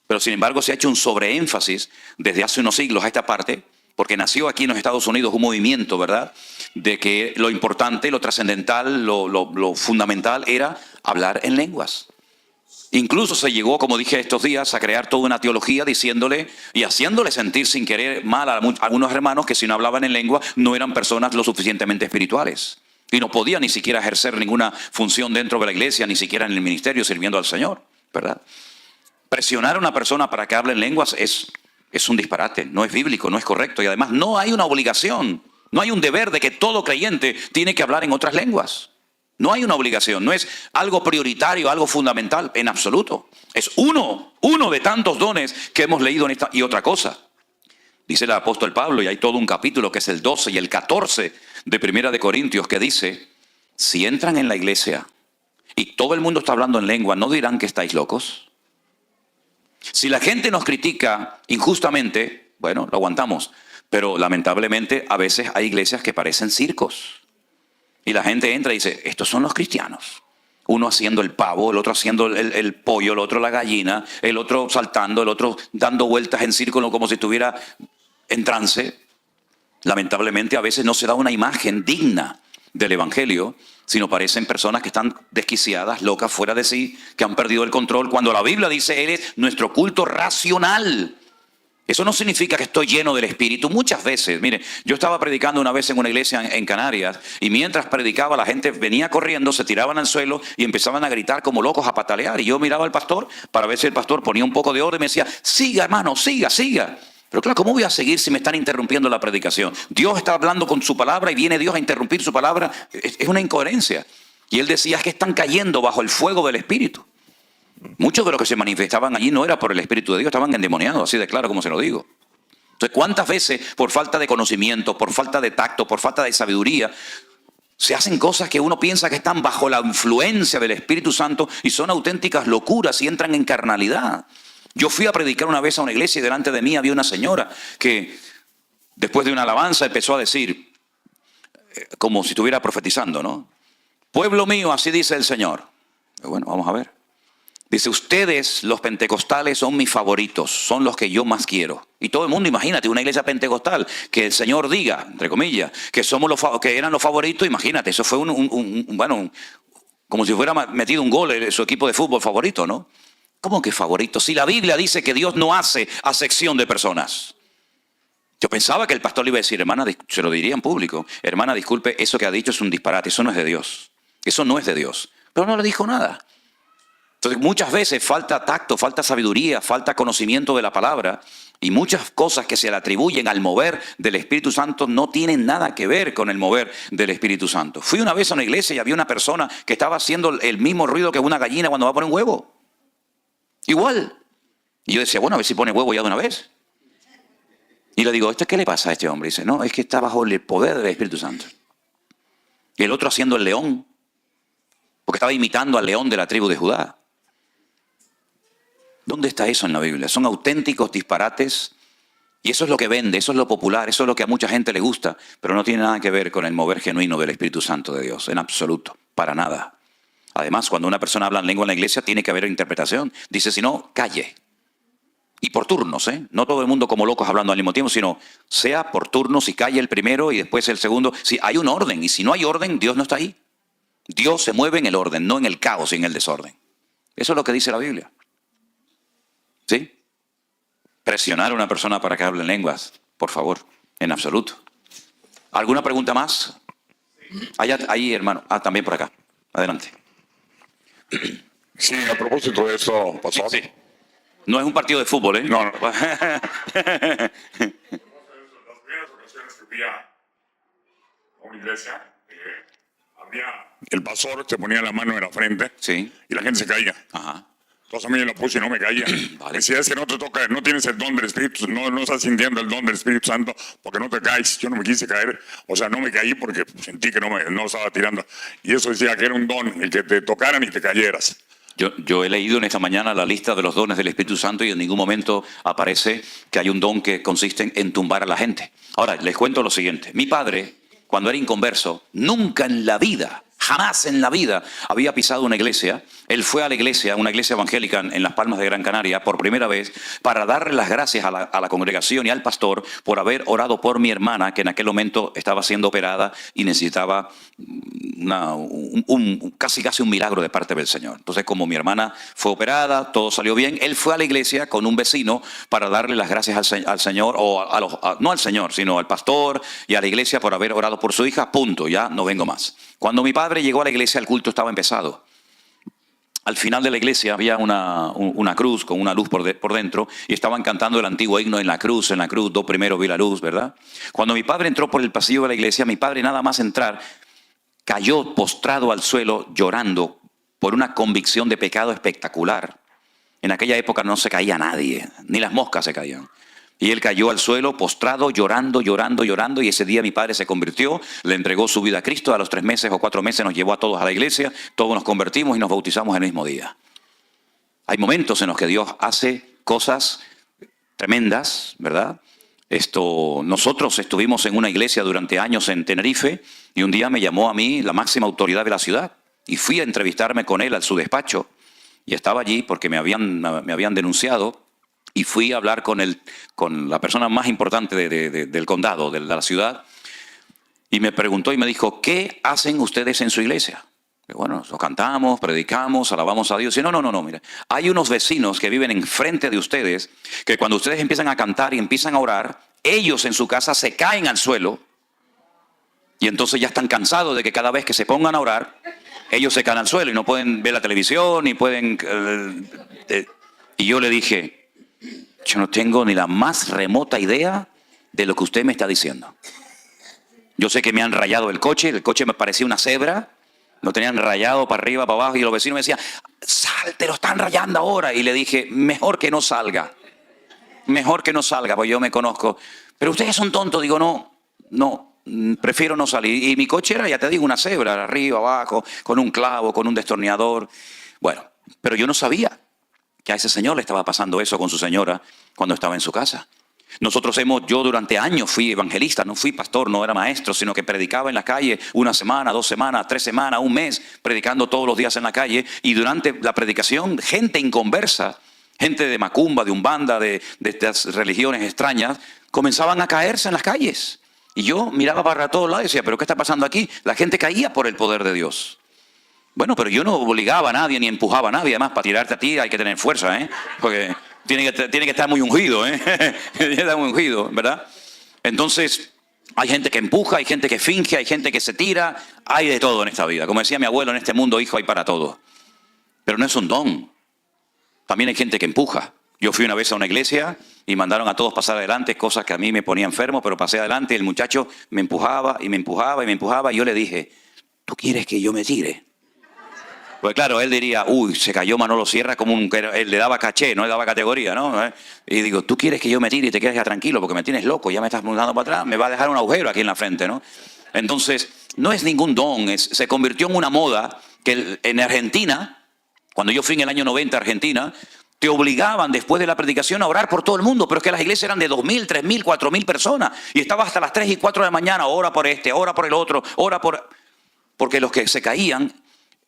Pero sin embargo se ha hecho un sobreénfasis desde hace unos siglos a esta parte, porque nació aquí en los Estados Unidos un movimiento, ¿verdad?, de que lo importante, lo trascendental, lo fundamental era hablar en lenguas. Incluso se llegó, como dije estos días, a crear toda una teología diciéndole y haciéndole sentir sin querer mal a algunos hermanos que si no hablaban en lengua no eran personas lo suficientemente espirituales. Y no podían ni siquiera ejercer ninguna función dentro de la iglesia, ni siquiera en el ministerio sirviendo al Señor, ¿verdad? Presionar a una persona para que hable en lenguas es un disparate, no es bíblico, no es correcto. Y además no hay una obligación, no hay un deber de que todo creyente tiene que hablar en otras lenguas. No hay una obligación, no es algo prioritario, algo fundamental, en absoluto. Es uno de tantos dones que hemos leído en esta. Y otra cosa, dice el apóstol Pablo, y hay todo un capítulo que es el 12 y el 14 de 1 Corintios, que dice, si entran en la iglesia y todo el mundo está hablando en lengua, ¿no dirán que estáis locos? Si la gente nos critica injustamente, bueno, lo aguantamos, pero lamentablemente a veces hay iglesias que parecen circos. Y la gente entra y dice, estos son los cristianos. Uno haciendo el pavo, el otro haciendo el pollo, el otro la gallina, el otro saltando, el otro dando vueltas en círculo como si estuviera en trance. Lamentablemente a veces no se da una imagen digna del Evangelio, sino parecen personas que están desquiciadas, locas, fuera de sí, que han perdido el control. Cuando la Biblia dice, Él es nuestro culto racional. Eso no significa que estoy lleno del Espíritu. Muchas veces, mire, yo estaba predicando una vez en una iglesia en Canarias y mientras predicaba la gente venía corriendo, se tiraban al suelo y empezaban a gritar como locos, a patalear. Y yo miraba al pastor para ver si el pastor ponía un poco de orden y me decía, siga hermano, siga. Pero claro, ¿cómo voy a seguir si me están interrumpiendo la predicación? Dios está hablando con su palabra y viene Dios a interrumpir su palabra. Es una incoherencia. Y él decía, es que están cayendo bajo el fuego del Espíritu. Muchos de los que se manifestaban allí no era por el Espíritu de Dios, estaban endemoniados, así de claro como se lo digo. Entonces, ¿cuántas veces por falta de conocimiento, por falta de tacto, por falta de sabiduría, se hacen cosas que uno piensa que están bajo la influencia del Espíritu Santo y son auténticas locuras y entran en carnalidad? Yo fui a predicar una vez a una iglesia y delante de mí había una señora que después de una alabanza empezó a decir, como si estuviera profetizando, ¿no? Pueblo mío, así dice el Señor. Bueno, vamos a ver. Dice, ustedes, los pentecostales, son mis favoritos, son los que yo más quiero. Y todo el mundo, imagínate, una iglesia pentecostal, que el Señor diga, entre comillas, que somos que eran los favoritos, imagínate, eso fue bueno, como si fuera metido un gol en su equipo de fútbol favorito, ¿no? ¿Cómo que favorito? Si la Biblia dice que Dios no hace acepción de personas. Yo pensaba que el pastor le iba a decir, hermana, se lo diría en público, hermana, disculpe, eso que ha dicho es un disparate, eso no es de Dios. Eso no es de Dios. Pero no le dijo nada. Entonces muchas veces falta tacto, falta sabiduría, falta conocimiento de la palabra y muchas cosas que se le atribuyen al mover del Espíritu Santo no tienen nada que ver con el mover del Espíritu Santo. Fui una vez a una iglesia y había una persona que estaba haciendo el mismo ruido que una gallina cuando va a poner un huevo. Igual. Y yo decía, bueno, a ver si pone huevo ya de una vez. Y le digo, ¿qué le pasa a este hombre? Y dice, no, es que está bajo el poder del Espíritu Santo. Y el otro haciendo el león, porque estaba imitando al león de la tribu de Judá. ¿Dónde está eso en la Biblia? Son auténticos disparates y eso es lo que vende, eso es lo popular, eso es lo que a mucha gente le gusta, pero no tiene nada que ver con el mover genuino del Espíritu Santo de Dios, en absoluto, para nada. Además, cuando una persona habla en lengua en la iglesia, tiene que haber interpretación. Dice, si no, calle. Y por turnos, ¿eh? No todo el mundo como locos hablando al mismo tiempo, sino sea por turnos y calle el primero y después el segundo. Sí, hay un orden, y si no hay orden, Dios no está ahí. Dios se mueve en el orden, no en el caos y en el desorden. Eso es lo que dice la Biblia. ¿Sí? Presionar a una persona para que hable en lenguas, por favor, en absoluto. ¿Alguna pregunta más? Allá, ahí, hermano. Ah, también por acá. Adelante. Sí, a propósito de eso, pastor. Sí. No es un partido de fútbol, ¿eh? No, no. Las primeras ocasiones que fui a una iglesia, el pastor se ponía la mano en la frente Sí. y la gente se caía. Ajá. Entonces a mí me la puse y no me caía. Vale. Decía, es que no te toca, no tienes el don del Espíritu, no estás sintiendo el don del Espíritu Santo porque no te caes. Yo no me quise caer, o sea, no me caí porque sentí que no estaba tirando. Y eso decía que era un don, el que te tocaran y te cayeras. Yo he leído en esta mañana la lista de los dones del Espíritu Santo y en ningún momento aparece que hay un don que consiste en tumbar a la gente. Ahora, les cuento lo siguiente. Mi padre, cuando era inconverso, nunca en la vida, jamás en la vida, había pisado una iglesia. Él fue a la iglesia, una iglesia evangélica en Las Palmas de Gran Canaria, por primera vez, para darle las gracias a la congregación y al pastor por haber orado por mi hermana, que en aquel momento estaba siendo operada y necesitaba casi un milagro de parte del Señor. Entonces, como mi hermana fue operada, todo salió bien, él fue a la iglesia con un vecino para darle las gracias al Señor, o no al Señor, sino al pastor y a la iglesia por haber orado por su hija. Punto, ya no vengo más. Cuando mi padre llegó a la iglesia, el culto estaba empezado. Al final de la iglesia había una cruz con una luz por dentro y estaban cantando el antiguo himno en la cruz, do primero vi la luz, ¿verdad? Cuando mi padre entró por el pasillo de la iglesia, mi padre nada más entrar, cayó postrado al suelo llorando por una convicción de pecado espectacular. En aquella época no se caía nadie, ni las moscas se caían. Y él cayó al suelo postrado, llorando, y ese día mi padre se convirtió, le entregó su vida a Cristo. A los 3 meses o 4 meses nos llevó a todos a la iglesia, todos nos convertimos y nos bautizamos el mismo día. Hay momentos en los que Dios hace cosas tremendas, ¿verdad? Nosotros estuvimos en una iglesia durante años en Tenerife y un día me llamó a mí la máxima autoridad de la ciudad y fui a entrevistarme con él a su despacho y estaba allí porque me habían denunciado. Y fui a hablar con la persona más importante del condado, de la ciudad, y me preguntó y me dijo, ¿qué hacen ustedes en su iglesia? Y bueno, nosotros cantamos, predicamos, alabamos a Dios. Y no, mira, hay unos vecinos que viven enfrente de ustedes, que cuando ustedes empiezan a cantar y empiezan a orar, ellos en su casa se caen al suelo, y entonces ya están cansados de que cada vez que se pongan a orar, ellos se caen al suelo y no pueden ver la televisión, ni pueden... Y yo le dije, yo no tengo ni la más remota idea de lo que usted me está diciendo. Yo sé que me han rayado el coche me parecía una cebra, lo tenían rayado para arriba, para abajo, y los vecinos me decían, salte, lo están rayando ahora. Y le dije, mejor que no salga, pues yo me conozco. Pero ustedes son tontos, digo, no, prefiero no salir. Y mi coche era, ya te digo, una cebra, arriba, abajo, con un clavo, con un destornillador. Bueno, pero yo no sabía que a ese señor le estaba pasando eso con su señora cuando estaba en su casa. Yo durante años fui evangelista, no fui pastor, no era maestro, sino que predicaba en la calle 1 semana, 2 semanas, 3 semanas, 1 mes, predicando todos los días en la calle. Y durante la predicación, gente inconversa, gente de macumba, de umbanda, de estas religiones extrañas, comenzaban a caerse en las calles. Y yo miraba para todos lados y decía, ¿pero qué está pasando aquí? La gente caía por el poder de Dios. Bueno, pero yo no obligaba a nadie ni empujaba a nadie. Además, para tirarte a ti hay que tener fuerza, ¿eh? Porque tiene que estar muy ungido, ¿eh? Tiene que estar muy ungido, ¿verdad? Entonces, hay gente que empuja, hay gente que finge, hay gente que se tira. Hay de todo en esta vida. Como decía mi abuelo, en este mundo, hijo, hay para todo. Pero no es un don. También hay gente que empuja. Yo fui una vez a una iglesia y mandaron a todos pasar adelante, cosas que a mí me ponía enfermo, pero pasé adelante y el muchacho me empujaba y me empujaba y me empujaba. Y yo le dije, ¿tú quieres que yo me tire? Pues claro, él diría, uy, se cayó Manolo Sierra, él le daba caché, no le daba categoría, ¿no? Y digo, ¿tú quieres que yo me tire y te quedes ya tranquilo porque me tienes loco, ya me estás mandando para atrás, me va a dejar un agujero aquí en la frente, ¿no? Entonces, no es ningún don, se convirtió en una moda que en Argentina, cuando yo fui en el año 90 a Argentina, te obligaban después de la predicación a orar por todo el mundo, pero es que las iglesias eran de 2.000, 3.000, 4.000 personas y estaba hasta las 3 y 4 de la mañana, ora por este, ora por el otro, porque los que se caían,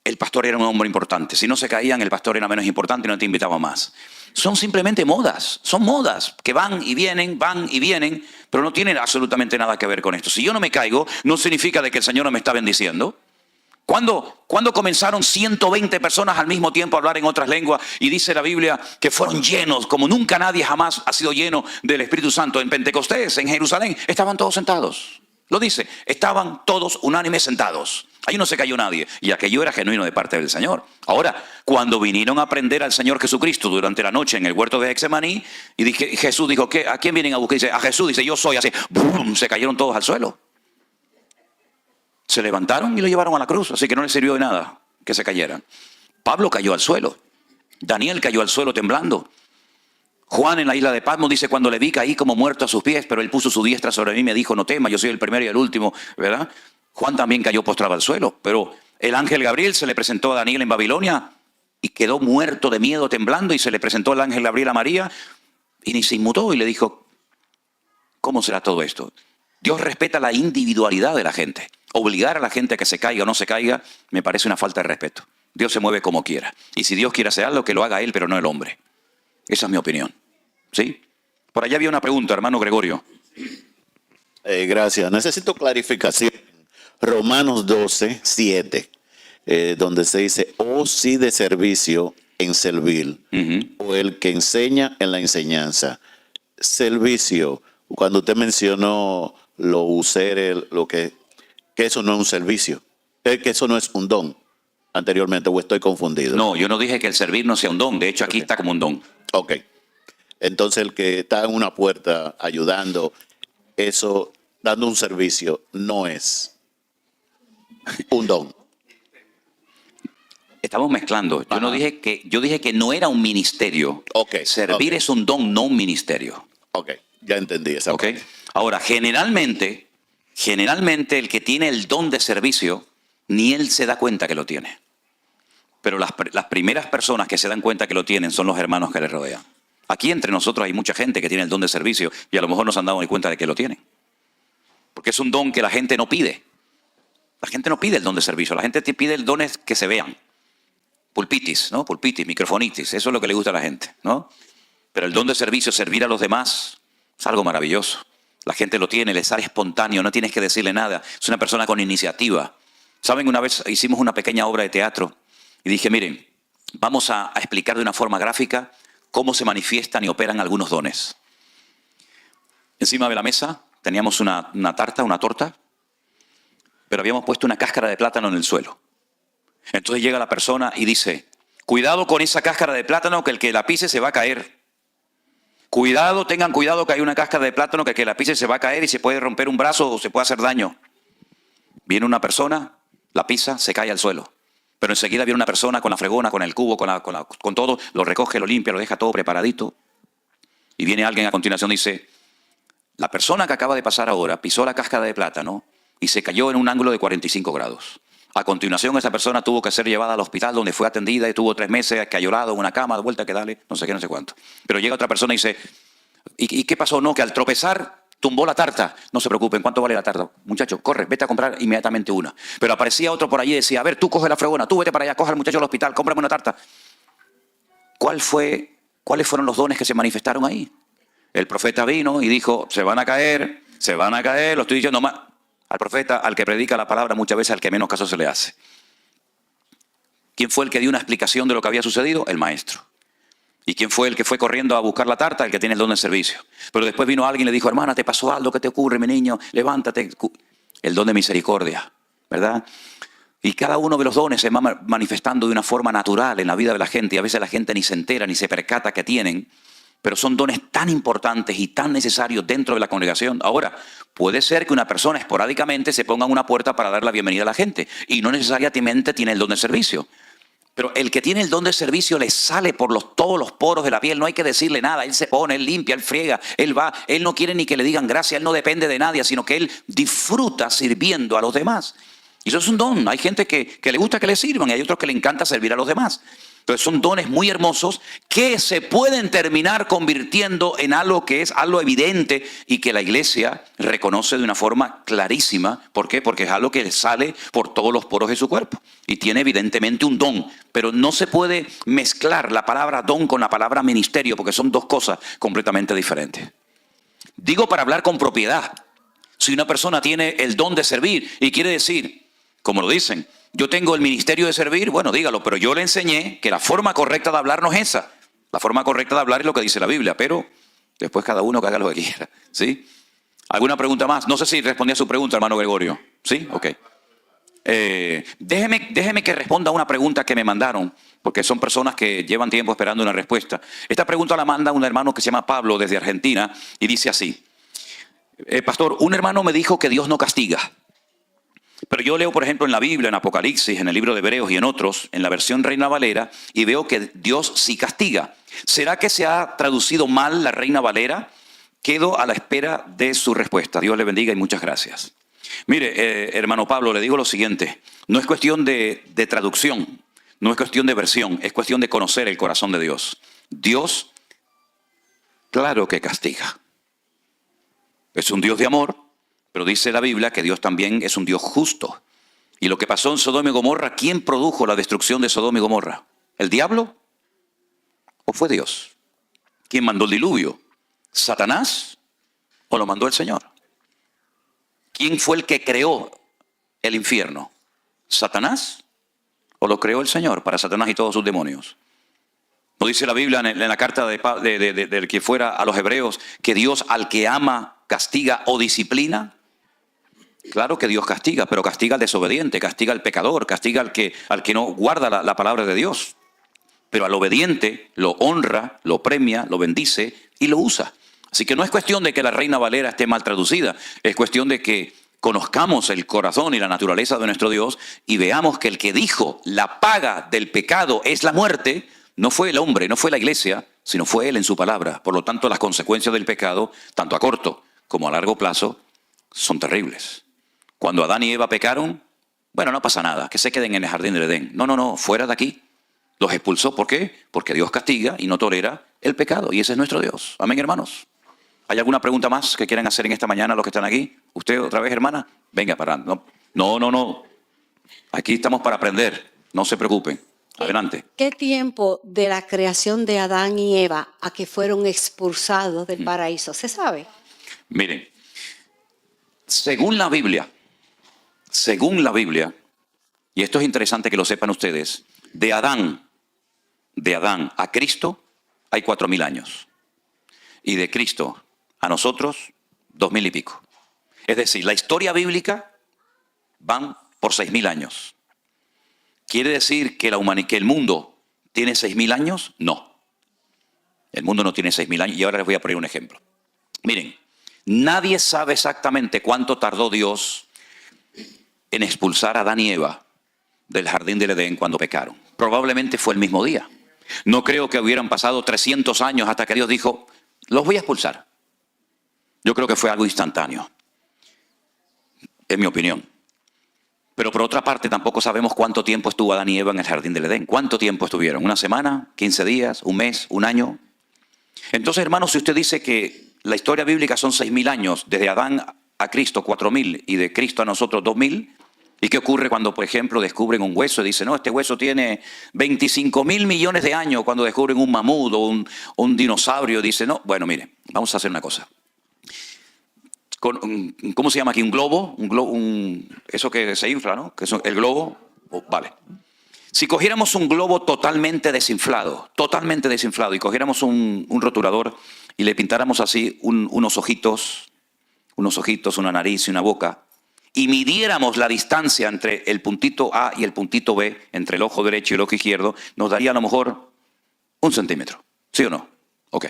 el pastor era un hombre importante. Si no se caían, el pastor era menos importante y no te invitaba más. son simplemente modas. Son modas que van y vienen, pero no tienen absolutamente nada que ver con esto. Si yo no me caigo, no significa de que el Señor no me está bendiciendo. ¿Cuándo comenzaron 120 personas al mismo tiempo a hablar en otras lenguas? Y dice la Biblia que fueron llenos, como nunca nadie jamás ha sido lleno del Espíritu Santo. En Pentecostés, en Jerusalén, estaban todos sentados. Lo dice, estaban todos unánimes sentados. Ahí no se cayó nadie. Y aquello era genuino de parte del Señor. Ahora, cuando vinieron a aprender al Señor Jesucristo durante la noche en el huerto de Getsemaní, y Jesús dijo, ¿a quién vienen a buscar? Dice, a Jesús, dice, yo soy. Así, ¡bum!, se cayeron todos al suelo. Se levantaron y lo llevaron a la cruz, así que no les sirvió de nada que se cayeran. Pablo cayó al suelo. Daniel cayó al suelo temblando. Juan en la isla de Patmos dice, cuando le vi caí como muerto a sus pies, pero él puso su diestra sobre mí y me dijo, no temas, yo soy el primero y el último, ¿verdad? Juan también cayó postrado al suelo, pero el ángel Gabriel se le presentó a Daniel en Babilonia y quedó muerto de miedo, temblando, y se le presentó el ángel Gabriel a María y ni se inmutó y le dijo, ¿cómo será todo esto? Dios respeta la individualidad de la gente. Obligar a la gente a que se caiga o no se caiga me parece una falta de respeto. Dios se mueve como quiera. Y si Dios quiere hacer algo, que lo haga Él, pero no el hombre. Esa es mi opinión. ¿Sí? Por allá había una pregunta, hermano Gregorio. Gracias. Necesito clarificación. Romanos 12, 7, donde se dice, o sí de servicio en servir, o el que enseña en la enseñanza. Servicio, cuando usted mencionó lo usere, que eso no es un servicio, que eso no es un don anteriormente, o estoy confundido. No, yo no dije que el servir no sea un don. De hecho, aquí está como un don. Ok. Entonces, el que está en una puerta ayudando, eso, dando un servicio, no es un don. Estamos mezclando. Yo dije que no era un ministerio. Ok, Servir ok. es un don, no un ministerio. Ok, ya entendí esa ¿Ok? parte. Ahora, generalmente el que tiene el don de servicio, ni él se da cuenta que lo tiene. Pero las primeras personas que se dan cuenta que lo tienen son los hermanos que le rodean. Aquí entre nosotros hay mucha gente que tiene el don de servicio y a lo mejor no se han dado ni cuenta de que lo tienen. Porque es un don que la gente no pide. La gente no pide el don de servicio, la gente te pide el don que se vean. Pulpitis, ¿no? Pulpitis, microfonitis, eso es lo que le gusta a la gente, ¿no? Pero el don de servicio, servir a los demás, es algo maravilloso. La gente lo tiene, le sale espontáneo, no tienes que decirle nada. Es una persona con iniciativa. ¿Saben? Una vez hicimos una pequeña obra de teatro y dije, miren, vamos a explicar de una forma gráfica cómo se manifiestan y operan algunos dones. Encima de la mesa teníamos una torta, pero habíamos puesto una cáscara de plátano en el suelo. Entonces llega la persona y dice, cuidado con esa cáscara de plátano, que el que la pise se va a caer. Cuidado, tengan cuidado que hay una cáscara de plátano que el que la pise se va a caer y se puede romper un brazo o se puede hacer daño. Viene una persona, la pisa, se cae al suelo. Pero enseguida viene una persona con la fregona, con el cubo, con todo, lo recoge, lo limpia, lo deja todo preparadito. Y viene alguien a continuación y dice, la persona que acaba de pasar ahora pisó la cáscara de plátano y se cayó en un ángulo de 45 grados. A continuación, esa persona tuvo que ser llevada al hospital donde fue atendida y tuvo 3 meses, que ha llorado en una cama, de vuelta que dale, no sé qué, no sé cuánto. Pero llega otra persona y dice, ¿y qué pasó? No, que al tropezar tumbó la tarta. No se preocupen, ¿cuánto vale la tarta? Muchacho, corre, vete a comprar inmediatamente una. Pero aparecía otro por allí y decía, a ver, tú coge la fregona, tú vete para allá, coge al muchacho al hospital, cómprame una tarta. ¿Cuáles fueron los dones que se manifestaron ahí? El profeta vino y dijo, se van a caer, lo estoy diciendo más. Al profeta, al que predica la palabra, muchas veces al que menos caso se le hace. ¿Quién fue el que dio una explicación de lo que había sucedido? El maestro. ¿Y quién fue el que fue corriendo a buscar la tarta? El que tiene el don de servicio. Pero después vino alguien y le dijo, hermana, ¿te pasó algo? ¿Qué te ocurre, mi niño? Levántate. El don de misericordia, ¿verdad? Y cada uno de los dones se va manifestando de una forma natural en la vida de la gente. Y a veces la gente ni se entera, ni se percata que tienen. Pero son dones tan importantes y tan necesarios dentro de la congregación. Ahora, puede ser que una persona esporádicamente se ponga en una puerta para dar la bienvenida a la gente. Y no necesariamente tiene el don de servicio. Pero el que tiene el don de servicio le sale por todos los poros de la piel. No hay que decirle nada. Él se pone, él limpia, él friega, él va. Él no quiere ni que le digan gracias. Él no depende de nadie, sino que él disfruta sirviendo a los demás. Y eso es un don. Hay gente que le gusta que le sirvan y hay otros que le encanta servir a los demás. Entonces son dones muy hermosos que se pueden terminar convirtiendo en algo que es algo evidente y que la iglesia reconoce de una forma clarísima. ¿Por qué? Porque es algo que sale por todos los poros de su cuerpo y tiene evidentemente un don. Pero no se puede mezclar la palabra don con la palabra ministerio porque son dos cosas completamente diferentes. Digo para hablar con propiedad. Si una persona tiene el don de servir y quiere decir, como lo dicen, yo tengo el ministerio de servir, bueno, dígalo, pero yo le enseñé que la forma correcta de hablar no es esa. La forma correcta de hablar es lo que dice la Biblia, pero después cada uno que haga lo que quiera, ¿sí? ¿Alguna pregunta más? No sé si respondí a su pregunta, hermano Gregorio. ¿Sí? Ok. Déjeme que responda a una pregunta que me mandaron, porque son personas que llevan tiempo esperando una respuesta. Esta pregunta la manda un hermano que se llama Pablo desde Argentina y dice así. Pastor, un hermano me dijo que Dios no castiga. Pero yo leo, por ejemplo, en la Biblia, en Apocalipsis, en el libro de Hebreos y en otros, en la versión Reina Valera, y veo que Dios sí castiga. ¿Será que se ha traducido mal la Reina Valera? Quedo a la espera de su respuesta. Dios le bendiga y muchas gracias. Mire, hermano Pablo, le digo lo siguiente. No es cuestión de traducción, no es cuestión de versión, es cuestión de conocer el corazón de Dios. Dios, claro que castiga. Es un Dios de amor. Pero dice la Biblia que Dios también es un Dios justo. Y lo que pasó en Sodoma y Gomorra, ¿quién produjo la destrucción de Sodoma y Gomorra? ¿El diablo? ¿O fue Dios? ¿Quién mandó el diluvio? ¿Satanás? ¿O lo mandó el Señor? ¿Quién fue el que creó el infierno? ¿Satanás? ¿O lo creó el Señor para Satanás y todos sus demonios? ¿No dice la Biblia en la carta del que fuera a los hebreos que Dios al que ama castiga o disciplina? Claro que Dios castiga, pero castiga al desobediente, castiga al pecador, castiga al que no guarda la palabra de Dios. Pero al obediente lo honra, lo premia, lo bendice y lo usa. Así que no es cuestión de que la Reina Valera esté mal traducida, es cuestión de que conozcamos el corazón y la naturaleza de nuestro Dios y veamos que el que dijo la paga del pecado es la muerte, no fue el hombre, no fue la iglesia, sino fue Él en su palabra. Por lo tanto, las consecuencias del pecado, tanto a corto como a largo plazo, son terribles. Cuando Adán y Eva pecaron, bueno, no pasa nada, que se queden en el jardín del Edén. No, fuera de aquí. Los expulsó. ¿Por qué? Porque Dios castiga y no tolera el pecado. Y ese es nuestro Dios. Amén, hermanos. ¿Hay alguna pregunta más que quieran hacer en esta mañana los que están aquí? ¿Usted otra vez, hermana? Venga, parando. No. Aquí estamos para aprender. No se preocupen. Adelante. ¿Qué tiempo de la creación de Adán y Eva a que fueron expulsados del paraíso? ¿Se sabe? Miren, según la Biblia, y esto es interesante que lo sepan ustedes, de Adán a Cristo hay 4.000 años. Y de Cristo a nosotros, 2.000 y pico. Es decir, la historia bíblica van por 6.000 años. ¿Quiere decir que el mundo tiene 6.000 años? No. El mundo no tiene 6.000 años. Y ahora les voy a poner un ejemplo. Miren, nadie sabe exactamente cuánto tardó Dios en expulsar a Adán y Eva del jardín del Edén cuando pecaron. Probablemente fue el mismo día. No creo que hubieran pasado 300 años hasta que Dios dijo, los voy a expulsar. Yo creo que fue algo instantáneo. Es mi opinión. Pero por otra parte tampoco sabemos cuánto tiempo estuvo Adán y Eva en el jardín del Edén. ¿Cuánto tiempo estuvieron? ¿Una semana? ¿15 días? ¿Un mes? ¿Un año? Entonces, hermanos, si usted dice que la historia bíblica son 6.000 años, desde Adán a Cristo 4.000 y de Cristo a nosotros 2.000, ¿y qué ocurre cuando, por ejemplo, descubren un hueso y dicen, no, este hueso tiene 25.000 millones de años? Cuando descubren un mamut o un dinosaurio, dicen, no, bueno, mire, vamos a hacer una cosa. ¿Cómo se llama aquí? ¿Un globo? Eso que se infla, ¿no? El globo, vale. Si cogiéramos un globo totalmente desinflado, y cogiéramos un rotulador y le pintáramos así unos ojitos, una nariz y una boca, y midiéramos la distancia entre el puntito A y el puntito B, entre el ojo derecho y el ojo izquierdo, nos daría a lo mejor 1 centímetro. ¿Sí o no? Ok.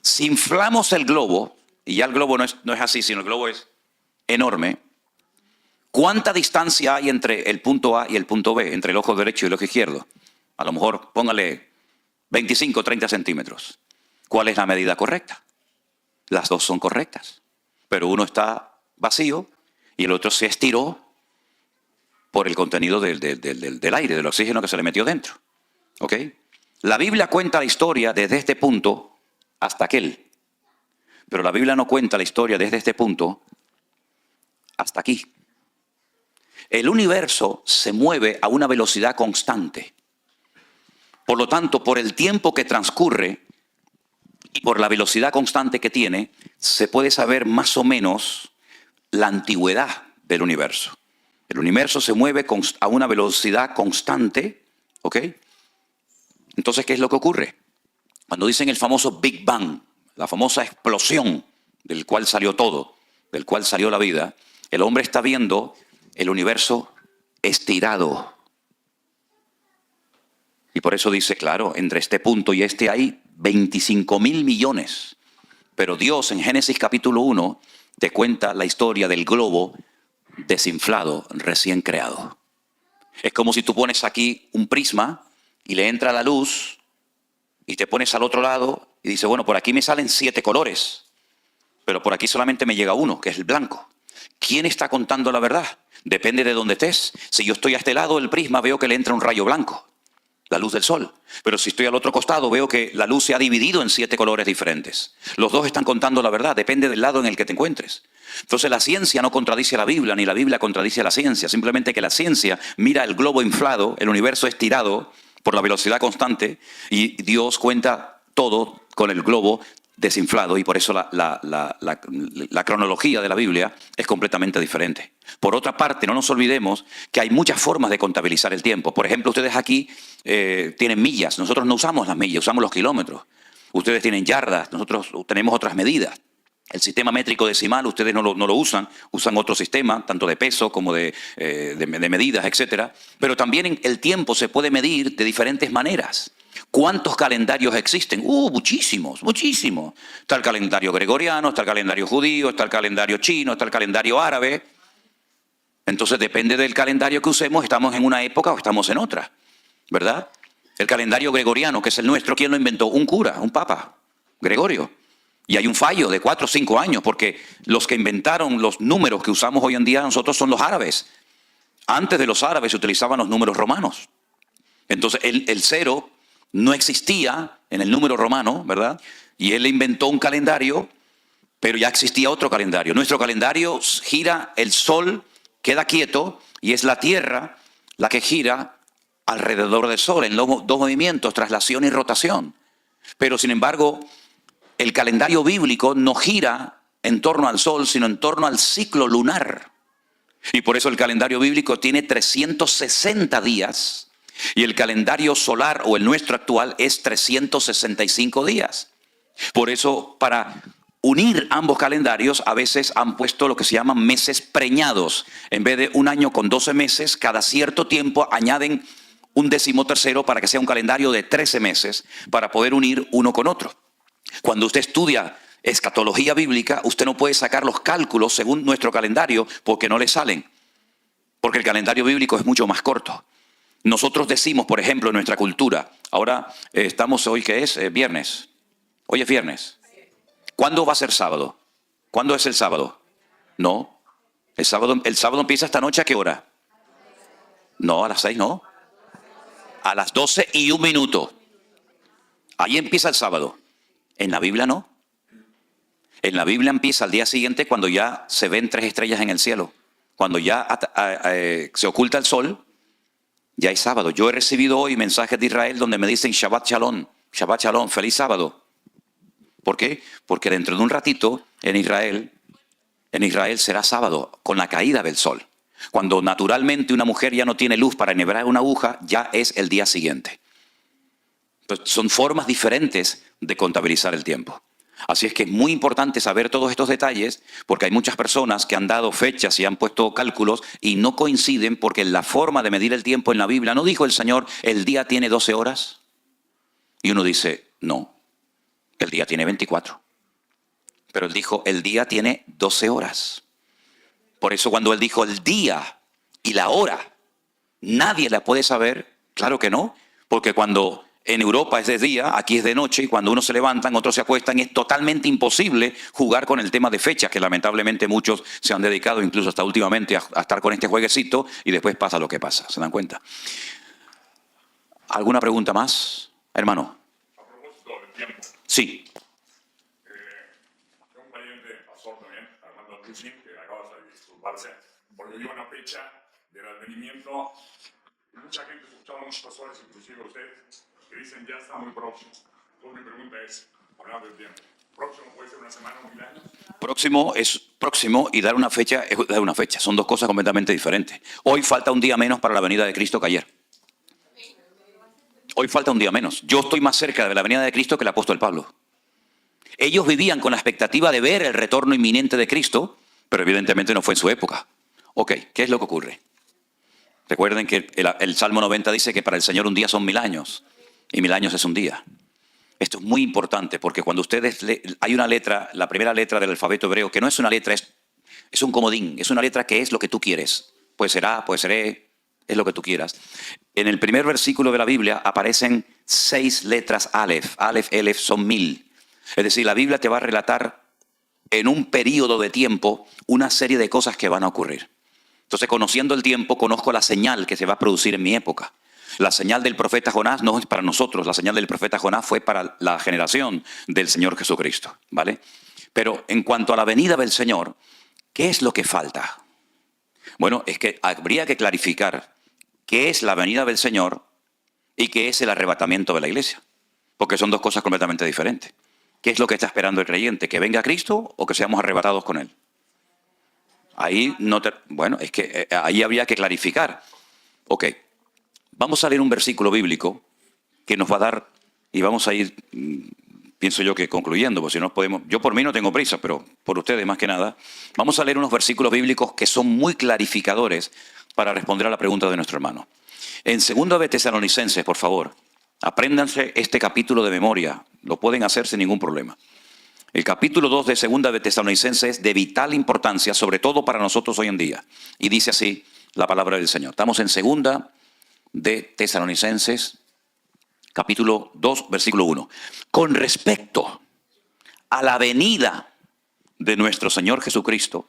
Si inflamos el globo, y ya el globo no es así, sino el globo es enorme, ¿cuánta distancia hay entre el punto A y el punto B, entre el ojo derecho y el ojo izquierdo? A lo mejor, póngale 25 o 30 centímetros. ¿Cuál es la medida correcta? Las dos son correctas, pero uno está vacío y el otro se estiró por el contenido del aire, del oxígeno que se le metió dentro. ¿Ok? La Biblia cuenta la historia desde este punto hasta aquel. Pero la Biblia no cuenta la historia desde este punto hasta aquí. El universo se mueve a una velocidad constante. Por lo tanto, por el tiempo que transcurre y por la velocidad constante que tiene, se puede saber más o menos la antigüedad del universo. El universo se mueve a una velocidad constante, ¿ok? Entonces, ¿qué es lo que ocurre? Cuando dicen el famoso Big Bang, la famosa explosión del cual salió todo, del cual salió la vida, el hombre está viendo el universo estirado. Y por eso dice, claro, entre este punto y este hay 25.000 millones. Pero Dios en Génesis capítulo 1 te cuenta la historia del globo desinflado, recién creado. Es como si tú pones aquí un prisma y le entra la luz y te pones al otro lado y dices, bueno, por aquí me salen 7 colores, pero por aquí solamente me llega uno, que es el blanco. ¿Quién está contando la verdad? Depende de dónde estés. Si yo estoy a este lado del prisma, veo que le entra un rayo blanco, la luz del sol. Pero si estoy al otro costado, veo que la luz se ha dividido en 7 colores diferentes. Los dos están contando la verdad, depende del lado en el que te encuentres. Entonces la ciencia no contradice a la Biblia, ni la Biblia contradice a la ciencia. Simplemente que la ciencia mira el globo inflado, el universo estirado por la velocidad constante, y Dios cuenta todo con el globo desinflado, y por eso la cronología de la Biblia es completamente diferente. Por otra parte, no nos olvidemos que hay muchas formas de contabilizar el tiempo. Por ejemplo, ustedes aquí tienen millas, nosotros no usamos las millas, usamos los kilómetros. Ustedes tienen yardas, nosotros tenemos otras medidas. El sistema métrico decimal ustedes no lo usan, usan otro sistema, tanto de peso como de medidas, etc. Pero también el tiempo se puede medir de diferentes maneras. ¿Cuántos calendarios existen? Muchísimos, muchísimos. Está el calendario gregoriano, está el calendario judío, está el calendario chino, está el calendario árabe. Entonces depende del calendario que usemos, estamos en una época o estamos en otra, ¿verdad? El calendario gregoriano, que es el nuestro, ¿quién lo inventó? Un cura, un papa, Gregorio. Y hay un fallo de 4 o 5 años, porque los que inventaron los números que usamos hoy en día nosotros son los árabes. Antes de los árabes se utilizaban los números romanos. Entonces el 0 no existía en el número romano, ¿verdad? Y él inventó un calendario, pero ya existía otro calendario. Nuestro calendario gira, el sol queda quieto y es la Tierra la que gira alrededor del sol en los dos movimientos, traslación y rotación. Pero sin embargo, el calendario bíblico no gira en torno al sol, sino en torno al ciclo lunar. Y por eso el calendario bíblico tiene 360 días y el calendario solar o el nuestro actual es 365 días. Por eso, para unir ambos calendarios, a veces han puesto lo que se llaman meses preñados. En vez de un año con 12 meses, cada cierto tiempo añaden un 13º para que sea un calendario de 13 meses para poder unir uno con otro. Cuando usted estudia escatología bíblica, usted no puede sacar los cálculos según nuestro calendario porque no le salen. Porque el calendario bíblico es mucho más corto. Nosotros decimos, por ejemplo, en nuestra cultura, ahora estamos hoy, ¿qué es? Viernes. Hoy es viernes. ¿Cuándo va a ser sábado? ¿Cuándo es el sábado? No. El sábado empieza esta noche, ¿a qué hora? No, a las 6 no. A las 12:01. Ahí empieza el sábado. En la Biblia no. En la Biblia empieza al día siguiente cuando ya se ven 3 estrellas en el cielo. Cuando ya se oculta el sol, ya es sábado. Yo he recibido hoy mensajes de Israel donde me dicen Shabbat Shalom, feliz sábado. ¿Por qué? Porque dentro de un ratito en Israel será sábado con la caída del sol. Cuando naturalmente una mujer ya no tiene luz para enhebrar una aguja, ya es el día siguiente. Entonces, son formas diferentes de contabilizar el tiempo. Así es que es muy importante saber todos estos detalles porque hay muchas personas que han dado fechas y han puesto cálculos y no coinciden porque la forma de medir el tiempo en la Biblia, ¿no dijo el Señor, el día tiene 12 horas? Y uno dice, no, el día tiene 24. Pero Él dijo, el día tiene 12 horas. Por eso cuando Él dijo el día y la hora, nadie la puede saber, claro que no, porque cuando en Europa es de día, aquí es de noche, y cuando uno se levantan, otros se acuestan, es totalmente imposible jugar con el tema de fechas, que lamentablemente muchos se han dedicado, incluso hasta últimamente, a estar con este jueguecito, y después pasa lo que pasa, ¿se dan cuenta? ¿Alguna pregunta más, hermano? A propósito del tiempo, Sí. tengo un pariente pastor también, Armando Tucci, que acaba de disculparse, porque dio una fecha del advenimiento. Mucha gente, escuchaba muchos pastores, inclusive usted, que dicen ya está muy próximo. Entonces mi pregunta es, hablando del tiempo, ¿próximo puede ser una semana o 1000 años? Próximo es próximo y dar una fecha es dar una fecha. Son dos cosas completamente diferentes. Hoy falta un día menos para la venida de Cristo que ayer. Hoy falta un día menos. Yo estoy más cerca de la venida de Cristo que el apóstol Pablo. Ellos vivían con la expectativa de ver el retorno inminente de Cristo, pero evidentemente no fue en su época. Ok, ¿qué es lo que ocurre? Recuerden que el Salmo 90 dice que para el Señor un día son 1000 años y 1000 años es un día. Esto es muy importante porque cuando ustedes hay una letra, la primera letra del alfabeto hebreo, que no es una letra, es un comodín, es una letra que es lo que tú quieres. Puede ser A, puede ser E, es lo que tú quieras. En el primer versículo de la Biblia aparecen 6 letras Aleph. Aleph, Elef son 1000. Es decir, la Biblia te va a relatar en un periodo de tiempo una serie de cosas que van a ocurrir. Entonces, conociendo el tiempo, conozco la señal que se va a producir en mi época. La señal del profeta Jonás no es para nosotros, la señal del profeta Jonás fue para la generación del Señor Jesucristo, ¿vale? Pero en cuanto a la venida del Señor, ¿qué es lo que falta? Bueno, es que habría que clarificar qué es la venida del Señor y qué es el arrebatamiento de la iglesia, porque son dos cosas completamente diferentes. ¿Qué es lo que está esperando el creyente? ¿Que venga Cristo o que seamos arrebatados con Él? Ahí bueno, es que ahí habría que clarificar. Ok, vamos a leer un versículo bíblico que nos va a dar, y vamos a ir, pienso yo que concluyendo, porque si no podemos, yo por mí no tengo prisa, pero por ustedes más que nada, vamos a leer unos versículos bíblicos que son muy clarificadores para responder a la pregunta de nuestro hermano. En 2 de Tesalonicenses, por favor, apréndanse este capítulo de memoria, lo pueden hacer sin ningún problema. El capítulo 2 de 2 de Tesalonicenses es de vital importancia, sobre todo para nosotros hoy en día. Y dice así la palabra del Señor. Estamos en 2 de Tesalonicenses, capítulo 2, versículo 1. Con respecto a la venida de nuestro Señor Jesucristo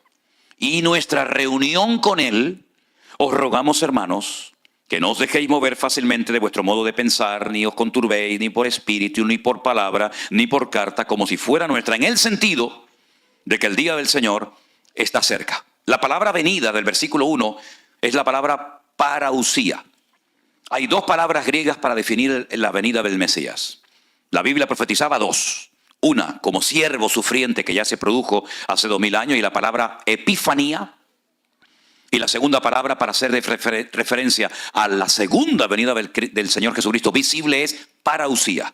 y nuestra reunión con Él, os rogamos, hermanos, que no os dejéis mover fácilmente de vuestro modo de pensar, ni os conturbéis, ni por espíritu, ni por palabra, ni por carta, como si fuera nuestra, en el sentido de que el día del Señor está cerca. La palabra venida del versículo 1 es la palabra parausía. Hay 2 palabras griegas para definir la venida del Mesías. La Biblia profetizaba 2. Una, como siervo sufriente que ya se produjo hace 2000 años, y la palabra epifanía. Y la segunda palabra para hacer referencia a la segunda venida del Señor Jesucristo visible es parausía.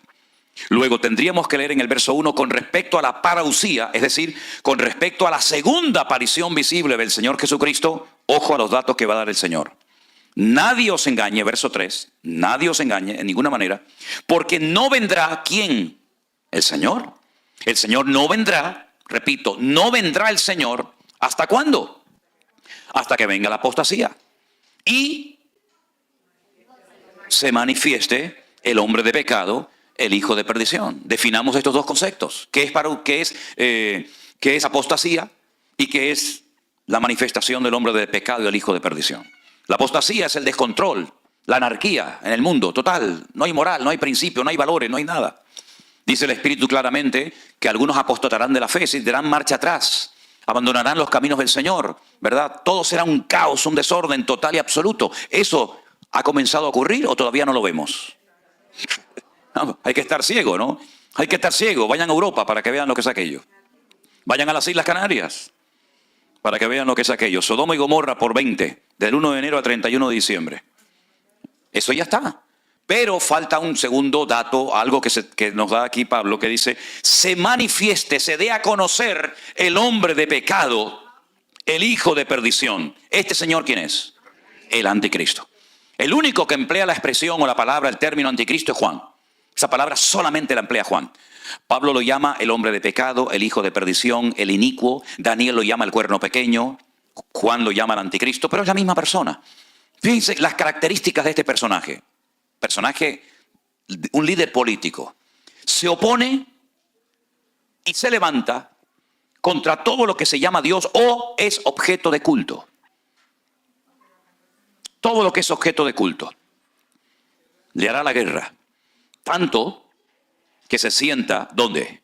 Luego tendríamos que leer en el verso 1 con respecto a la parausía, es decir, con respecto a la segunda aparición visible del Señor Jesucristo. Ojo a los datos que va a dar el Señor. Nadie os engañe, verso 3, nadie os engañe en ninguna manera, porque no vendrá, ¿quién? El Señor. El Señor no vendrá, repito, no vendrá el Señor, ¿hasta cuándo? Hasta que venga la apostasía y se manifieste el hombre de pecado, el hijo de perdición. Definamos estos 2 conceptos. ¿Qué es apostasía y qué es la manifestación del hombre de pecado y el hijo de perdición? La apostasía es el descontrol, la anarquía en el mundo total. No hay moral, no hay principio, no hay valores, no hay nada. Dice el Espíritu claramente que algunos apostatarán de la fe, se darán marcha atrás, abandonarán los caminos del Señor, ¿verdad? Todo será un caos, un desorden total y absoluto. ¿Eso ha comenzado a ocurrir o todavía no lo vemos? No, hay que estar ciego, ¿no? Hay que estar ciego. Vayan a Europa para que vean lo que es aquello. Vayan a las Islas Canarias para que vean lo que es aquello. Sodoma y Gomorra por 20, del 1 de enero al 31 de diciembre. Eso ya está. Pero falta un segundo dato, algo que nos da aquí Pablo, que dice, se manifieste, se dé a conocer el hombre de pecado, el hijo de perdición. ¿Este señor quién es? El anticristo. El único que emplea la expresión o la palabra, el término anticristo es Juan. Esa palabra solamente la emplea Juan. Pablo lo llama el hombre de pecado, el hijo de perdición, el inicuo. Daniel lo llama el cuerno pequeño. Juan lo llama el anticristo, pero es la misma persona. Fíjense las características de este personaje. Un líder político. Se opone y se levanta contra todo lo que se llama Dios o es objeto de culto. Todo lo que es objeto de culto. le hará la guerra. Tanto que se sienta, ¿dónde?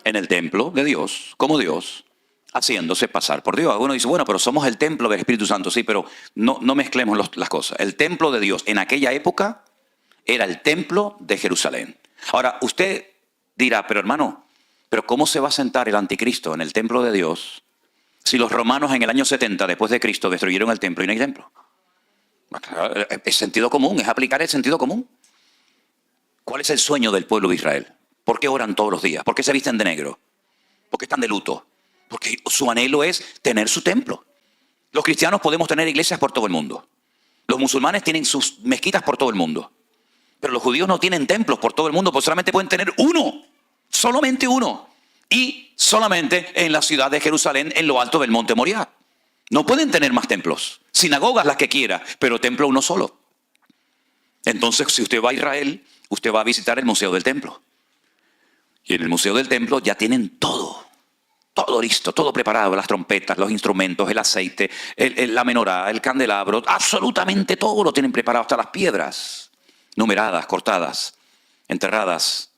En el templo de Dios, como Dios, haciéndose pasar por Dios. Uno dice, bueno, pero somos el templo del Espíritu Santo. Sí, pero no mezclemos las cosas. El templo de Dios en aquella época era el templo de Jerusalén. Ahora, usted dirá, pero hermano, ¿pero cómo se va a sentar el anticristo en el templo de Dios si los romanos en el año 70 después de Cristo destruyeron el templo y no hay templo? Es sentido común, es aplicar el sentido común. ¿Cuál es el sueño del pueblo de Israel? ¿Por qué oran todos los días? ¿Por qué se visten de negro? ¿Por qué están de luto? Porque su anhelo es tener su templo. Los cristianos podemos tener iglesias por todo el mundo. Los musulmanes tienen sus mezquitas por todo el mundo. Pero los judíos no tienen templos por todo el mundo, pues solamente pueden tener uno. Solamente uno. Y solamente en la ciudad de Jerusalén, en lo alto del monte Moriah. No pueden tener más templos. Sinagogas las que quiera, pero templo uno solo. Entonces, si usted va a Israel, usted va a visitar el Museo del Templo. Y en el Museo del Templo ya tienen todo. Todo listo, todo preparado. Las trompetas, los instrumentos, el aceite, la menorá, el candelabro. Absolutamente todo lo tienen preparado, hasta las piedras. Numeradas, cortadas, enterradas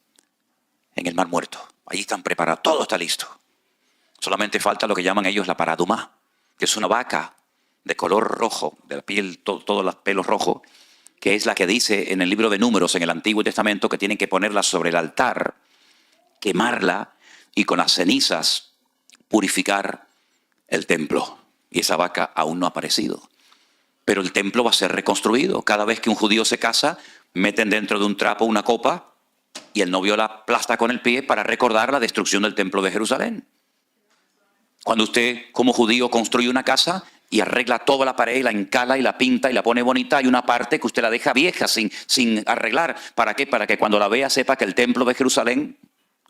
en el Mar Muerto. Allí están preparadas, todo está listo. Solamente falta lo que llaman ellos la paradumá, que es una vaca de color rojo, de la piel, todos los pelos rojos, que es la que dice en el libro de Números, en el Antiguo Testamento, que tienen que ponerla sobre el altar, quemarla y con las cenizas purificar el templo. Y esa vaca aún no ha aparecido. Pero el templo va a ser reconstruido. Cada vez que un judío se casa, meten dentro de un trapo una copa y el novio la aplasta con el pie para recordar la destrucción del templo de Jerusalén. Cuando usted como judío construye una casa y arregla toda la pared, y la encala y la pinta y la pone bonita, hay una parte que usted la deja vieja sin arreglar. ¿Para qué? Para que cuando la vea sepa que el templo de Jerusalén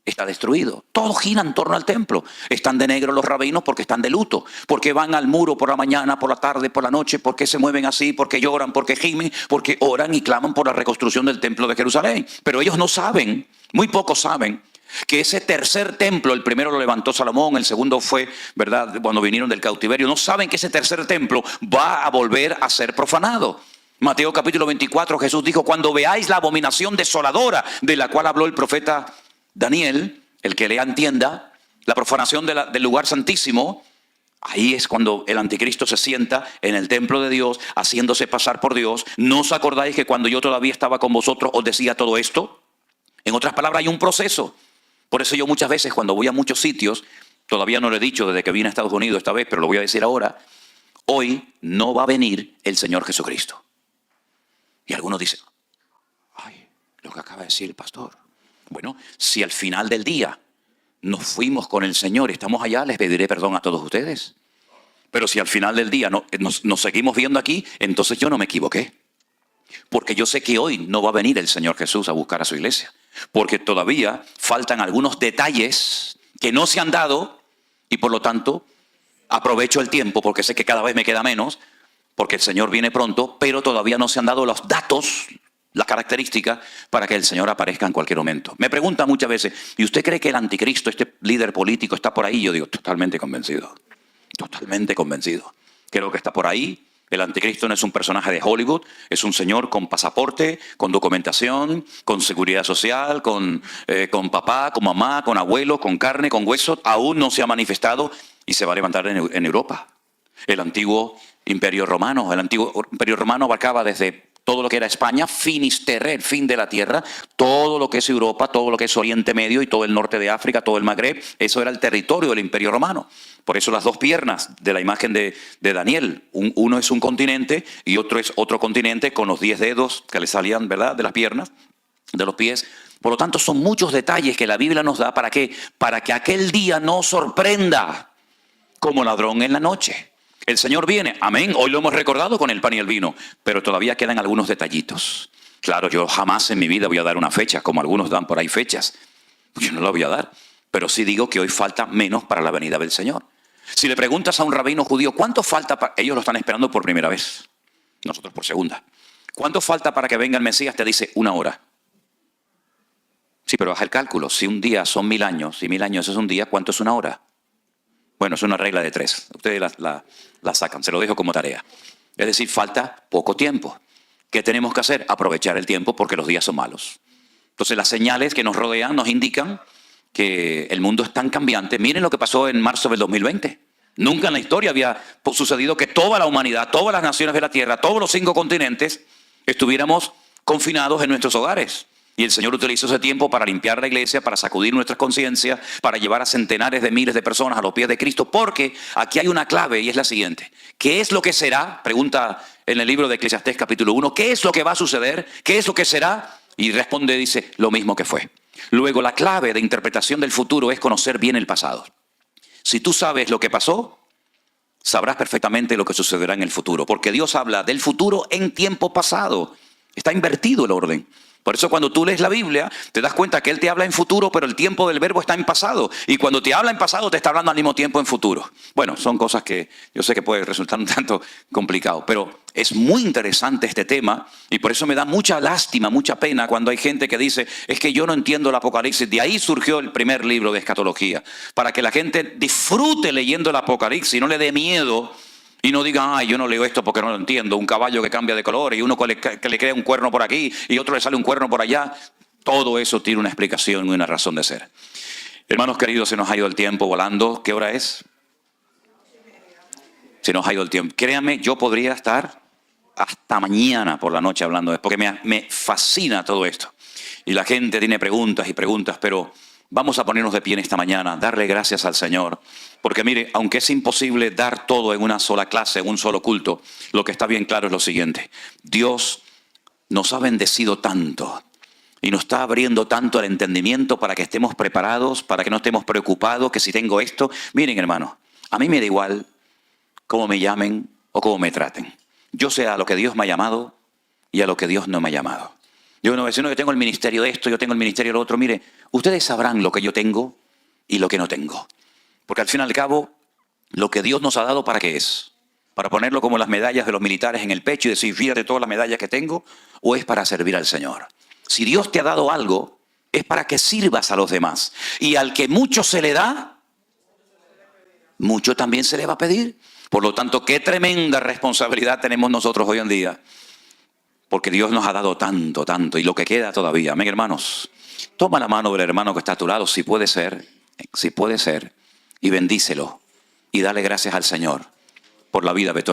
está destruido. Todo gira en torno al templo. Están de negro los rabinos porque están de luto. Porque van al muro por la mañana, por la tarde, por la noche. Porque se mueven así, porque lloran, porque gimen, porque oran y claman por la reconstrucción del templo de Jerusalén. Pero ellos no saben, muy pocos saben, que ese tercer templo, el primero lo levantó Salomón, el segundo fue, ¿verdad?, cuando vinieron del cautiverio. No saben que ese tercer templo va a volver a ser profanado. Mateo capítulo 24, Jesús dijo, cuando veáis la abominación desoladora de la cual habló el profeta Daniel, el que lea entienda, la profanación del lugar santísimo, ahí es cuando el anticristo se sienta en el templo de Dios, haciéndose pasar por Dios. ¿No os acordáis que cuando yo todavía estaba con vosotros os decía todo esto? En otras palabras, hay un proceso. Por eso yo muchas veces cuando voy a muchos sitios, todavía no lo he dicho desde que vine a Estados Unidos esta vez, pero lo voy a decir ahora, hoy no va a venir el Señor Jesucristo. Y algunos dicen, ay, lo que acaba de decir el pastor. Bueno, si al final del día nos fuimos con el Señor, estamos allá, les pediré perdón a todos ustedes. Pero si al final del día nos seguimos viendo aquí, entonces yo no me equivoqué. Porque yo sé que hoy no va a venir el Señor Jesús a buscar a su iglesia. Porque todavía faltan algunos detalles que no se han dado y por lo tanto aprovecho el tiempo porque sé que cada vez me queda menos, porque el Señor viene pronto, pero todavía no se han dado los datos, las características para que el Señor aparezca en cualquier momento. Me preguntan muchas veces, ¿y usted cree que el anticristo, este líder político, está por ahí? Yo digo, totalmente convencido. Totalmente convencido. Creo que está por ahí. El anticristo no es un personaje de Hollywood, es un señor con pasaporte, con documentación, con seguridad social, con papá, con mamá, con abuelo, con carne, con hueso. Aún no se ha manifestado y se va a levantar en Europa. El antiguo imperio romano abarcaba desde todo lo que era España, Finisterre, el fin de la tierra, todo lo que es Europa, todo lo que es Oriente Medio y todo el norte de África, todo el Magreb, eso era el territorio del imperio romano. Por eso las dos piernas de la imagen de Daniel, uno es un continente y otro es otro continente con los 10 dedos que le salían, ¿verdad?, de las piernas, de los pies. Por lo tanto, son muchos detalles que la Biblia nos da. ¿Para qué? Para que aquel día no sorprenda como ladrón en la noche. El Señor viene, amén, hoy lo hemos recordado con el pan y el vino, pero todavía quedan algunos detallitos. Claro, yo jamás en mi vida voy a dar una fecha, como algunos dan por ahí fechas. Yo no la voy a dar, pero sí digo que hoy falta menos para la venida del Señor. Si le preguntas a un rabino judío, ¿cuánto falta para...? Ellos lo están esperando por primera vez, nosotros por segunda. ¿Cuánto falta para que venga el Mesías? Te dice 1 hora. Sí, pero baja el cálculo. Si un día son 1000 años, y 1000 años es un día, ¿cuánto es 1 hora? Bueno, es una regla de 3. Ustedes la sacan, se lo dejo como tarea. Es decir, falta poco tiempo. ¿Qué tenemos que hacer? Aprovechar el tiempo porque los días son malos. Entonces las señales que nos rodean nos indican que el mundo es tan cambiante. Miren lo que pasó en marzo del 2020. Nunca en la historia había sucedido que toda la humanidad, todas las naciones de la Tierra, todos los 5 continentes estuviéramos confinados en nuestros hogares. Y el Señor utilizó ese tiempo para limpiar la iglesia, para sacudir nuestras conciencias, para llevar a centenares de miles de personas a los pies de Cristo, porque aquí hay una clave y es la siguiente. ¿Qué es lo que será? Pregunta en el libro de Eclesiastés capítulo 1. ¿Qué es lo que va a suceder? ¿Qué es lo que será? Y responde, dice, lo mismo que fue. Luego, la clave de interpretación del futuro es conocer bien el pasado. Si tú sabes lo que pasó, sabrás perfectamente lo que sucederá en el futuro, porque Dios habla del futuro en tiempo pasado. Está invertido el orden. Por eso cuando tú lees la Biblia, te das cuenta que Él te habla en futuro, pero el tiempo del verbo está en pasado. Y cuando te habla en pasado, te está hablando al mismo tiempo en futuro. Bueno, son cosas que yo sé que puede resultar un tanto complicado, pero es muy interesante este tema y por eso me da mucha lástima, mucha pena cuando hay gente que dice, es que yo no entiendo el Apocalipsis. De ahí surgió el primer libro de escatología, para que la gente disfrute leyendo el Apocalipsis y no le dé miedo. Y no digan, ay, yo no leo esto porque no lo entiendo. Un caballo que cambia de color y uno que le crea un cuerno por aquí y otro le sale un cuerno por allá. Todo eso tiene una explicación y una razón de ser. Hermanos queridos, se nos ha ido el tiempo volando. ¿Qué hora es? Se nos ha ido el tiempo. Créanme, yo podría estar hasta mañana por la noche hablando de esto, porque me fascina todo esto. Y la gente tiene preguntas y preguntas, pero vamos a ponernos de pie en esta mañana, darle gracias al Señor. Porque mire, aunque es imposible dar todo en una sola clase, en un solo culto, lo que está bien claro es lo siguiente. Dios nos ha bendecido tanto y nos está abriendo tanto el entendimiento para que estemos preparados, para que no estemos preocupados, que si tengo esto. Miren, hermano, a mí me da igual cómo me llamen o cómo me traten. Yo sé a lo que Dios me ha llamado y a lo que Dios no me ha llamado. Yo no decir, no, yo tengo el ministerio de esto, yo tengo el ministerio de lo otro. Mire, ustedes sabrán lo que yo tengo y lo que no tengo. Porque al fin y al cabo, lo que Dios nos ha dado, ¿para qué es? ¿Para ponerlo como las medallas de los militares en el pecho y decir, fíjate todas las medallas que tengo? ¿O es para servir al Señor? Si Dios te ha dado algo, es para que sirvas a los demás. Y al que mucho se le da, mucho también se le va a pedir. Por lo tanto, qué tremenda responsabilidad tenemos nosotros hoy en día. Porque Dios nos ha dado tanto, tanto, y lo que queda todavía. Amén, hermanos. Toma la mano del hermano que está a tu lado, si puede ser, y bendícelo. Y dale gracias al Señor por la vida de tu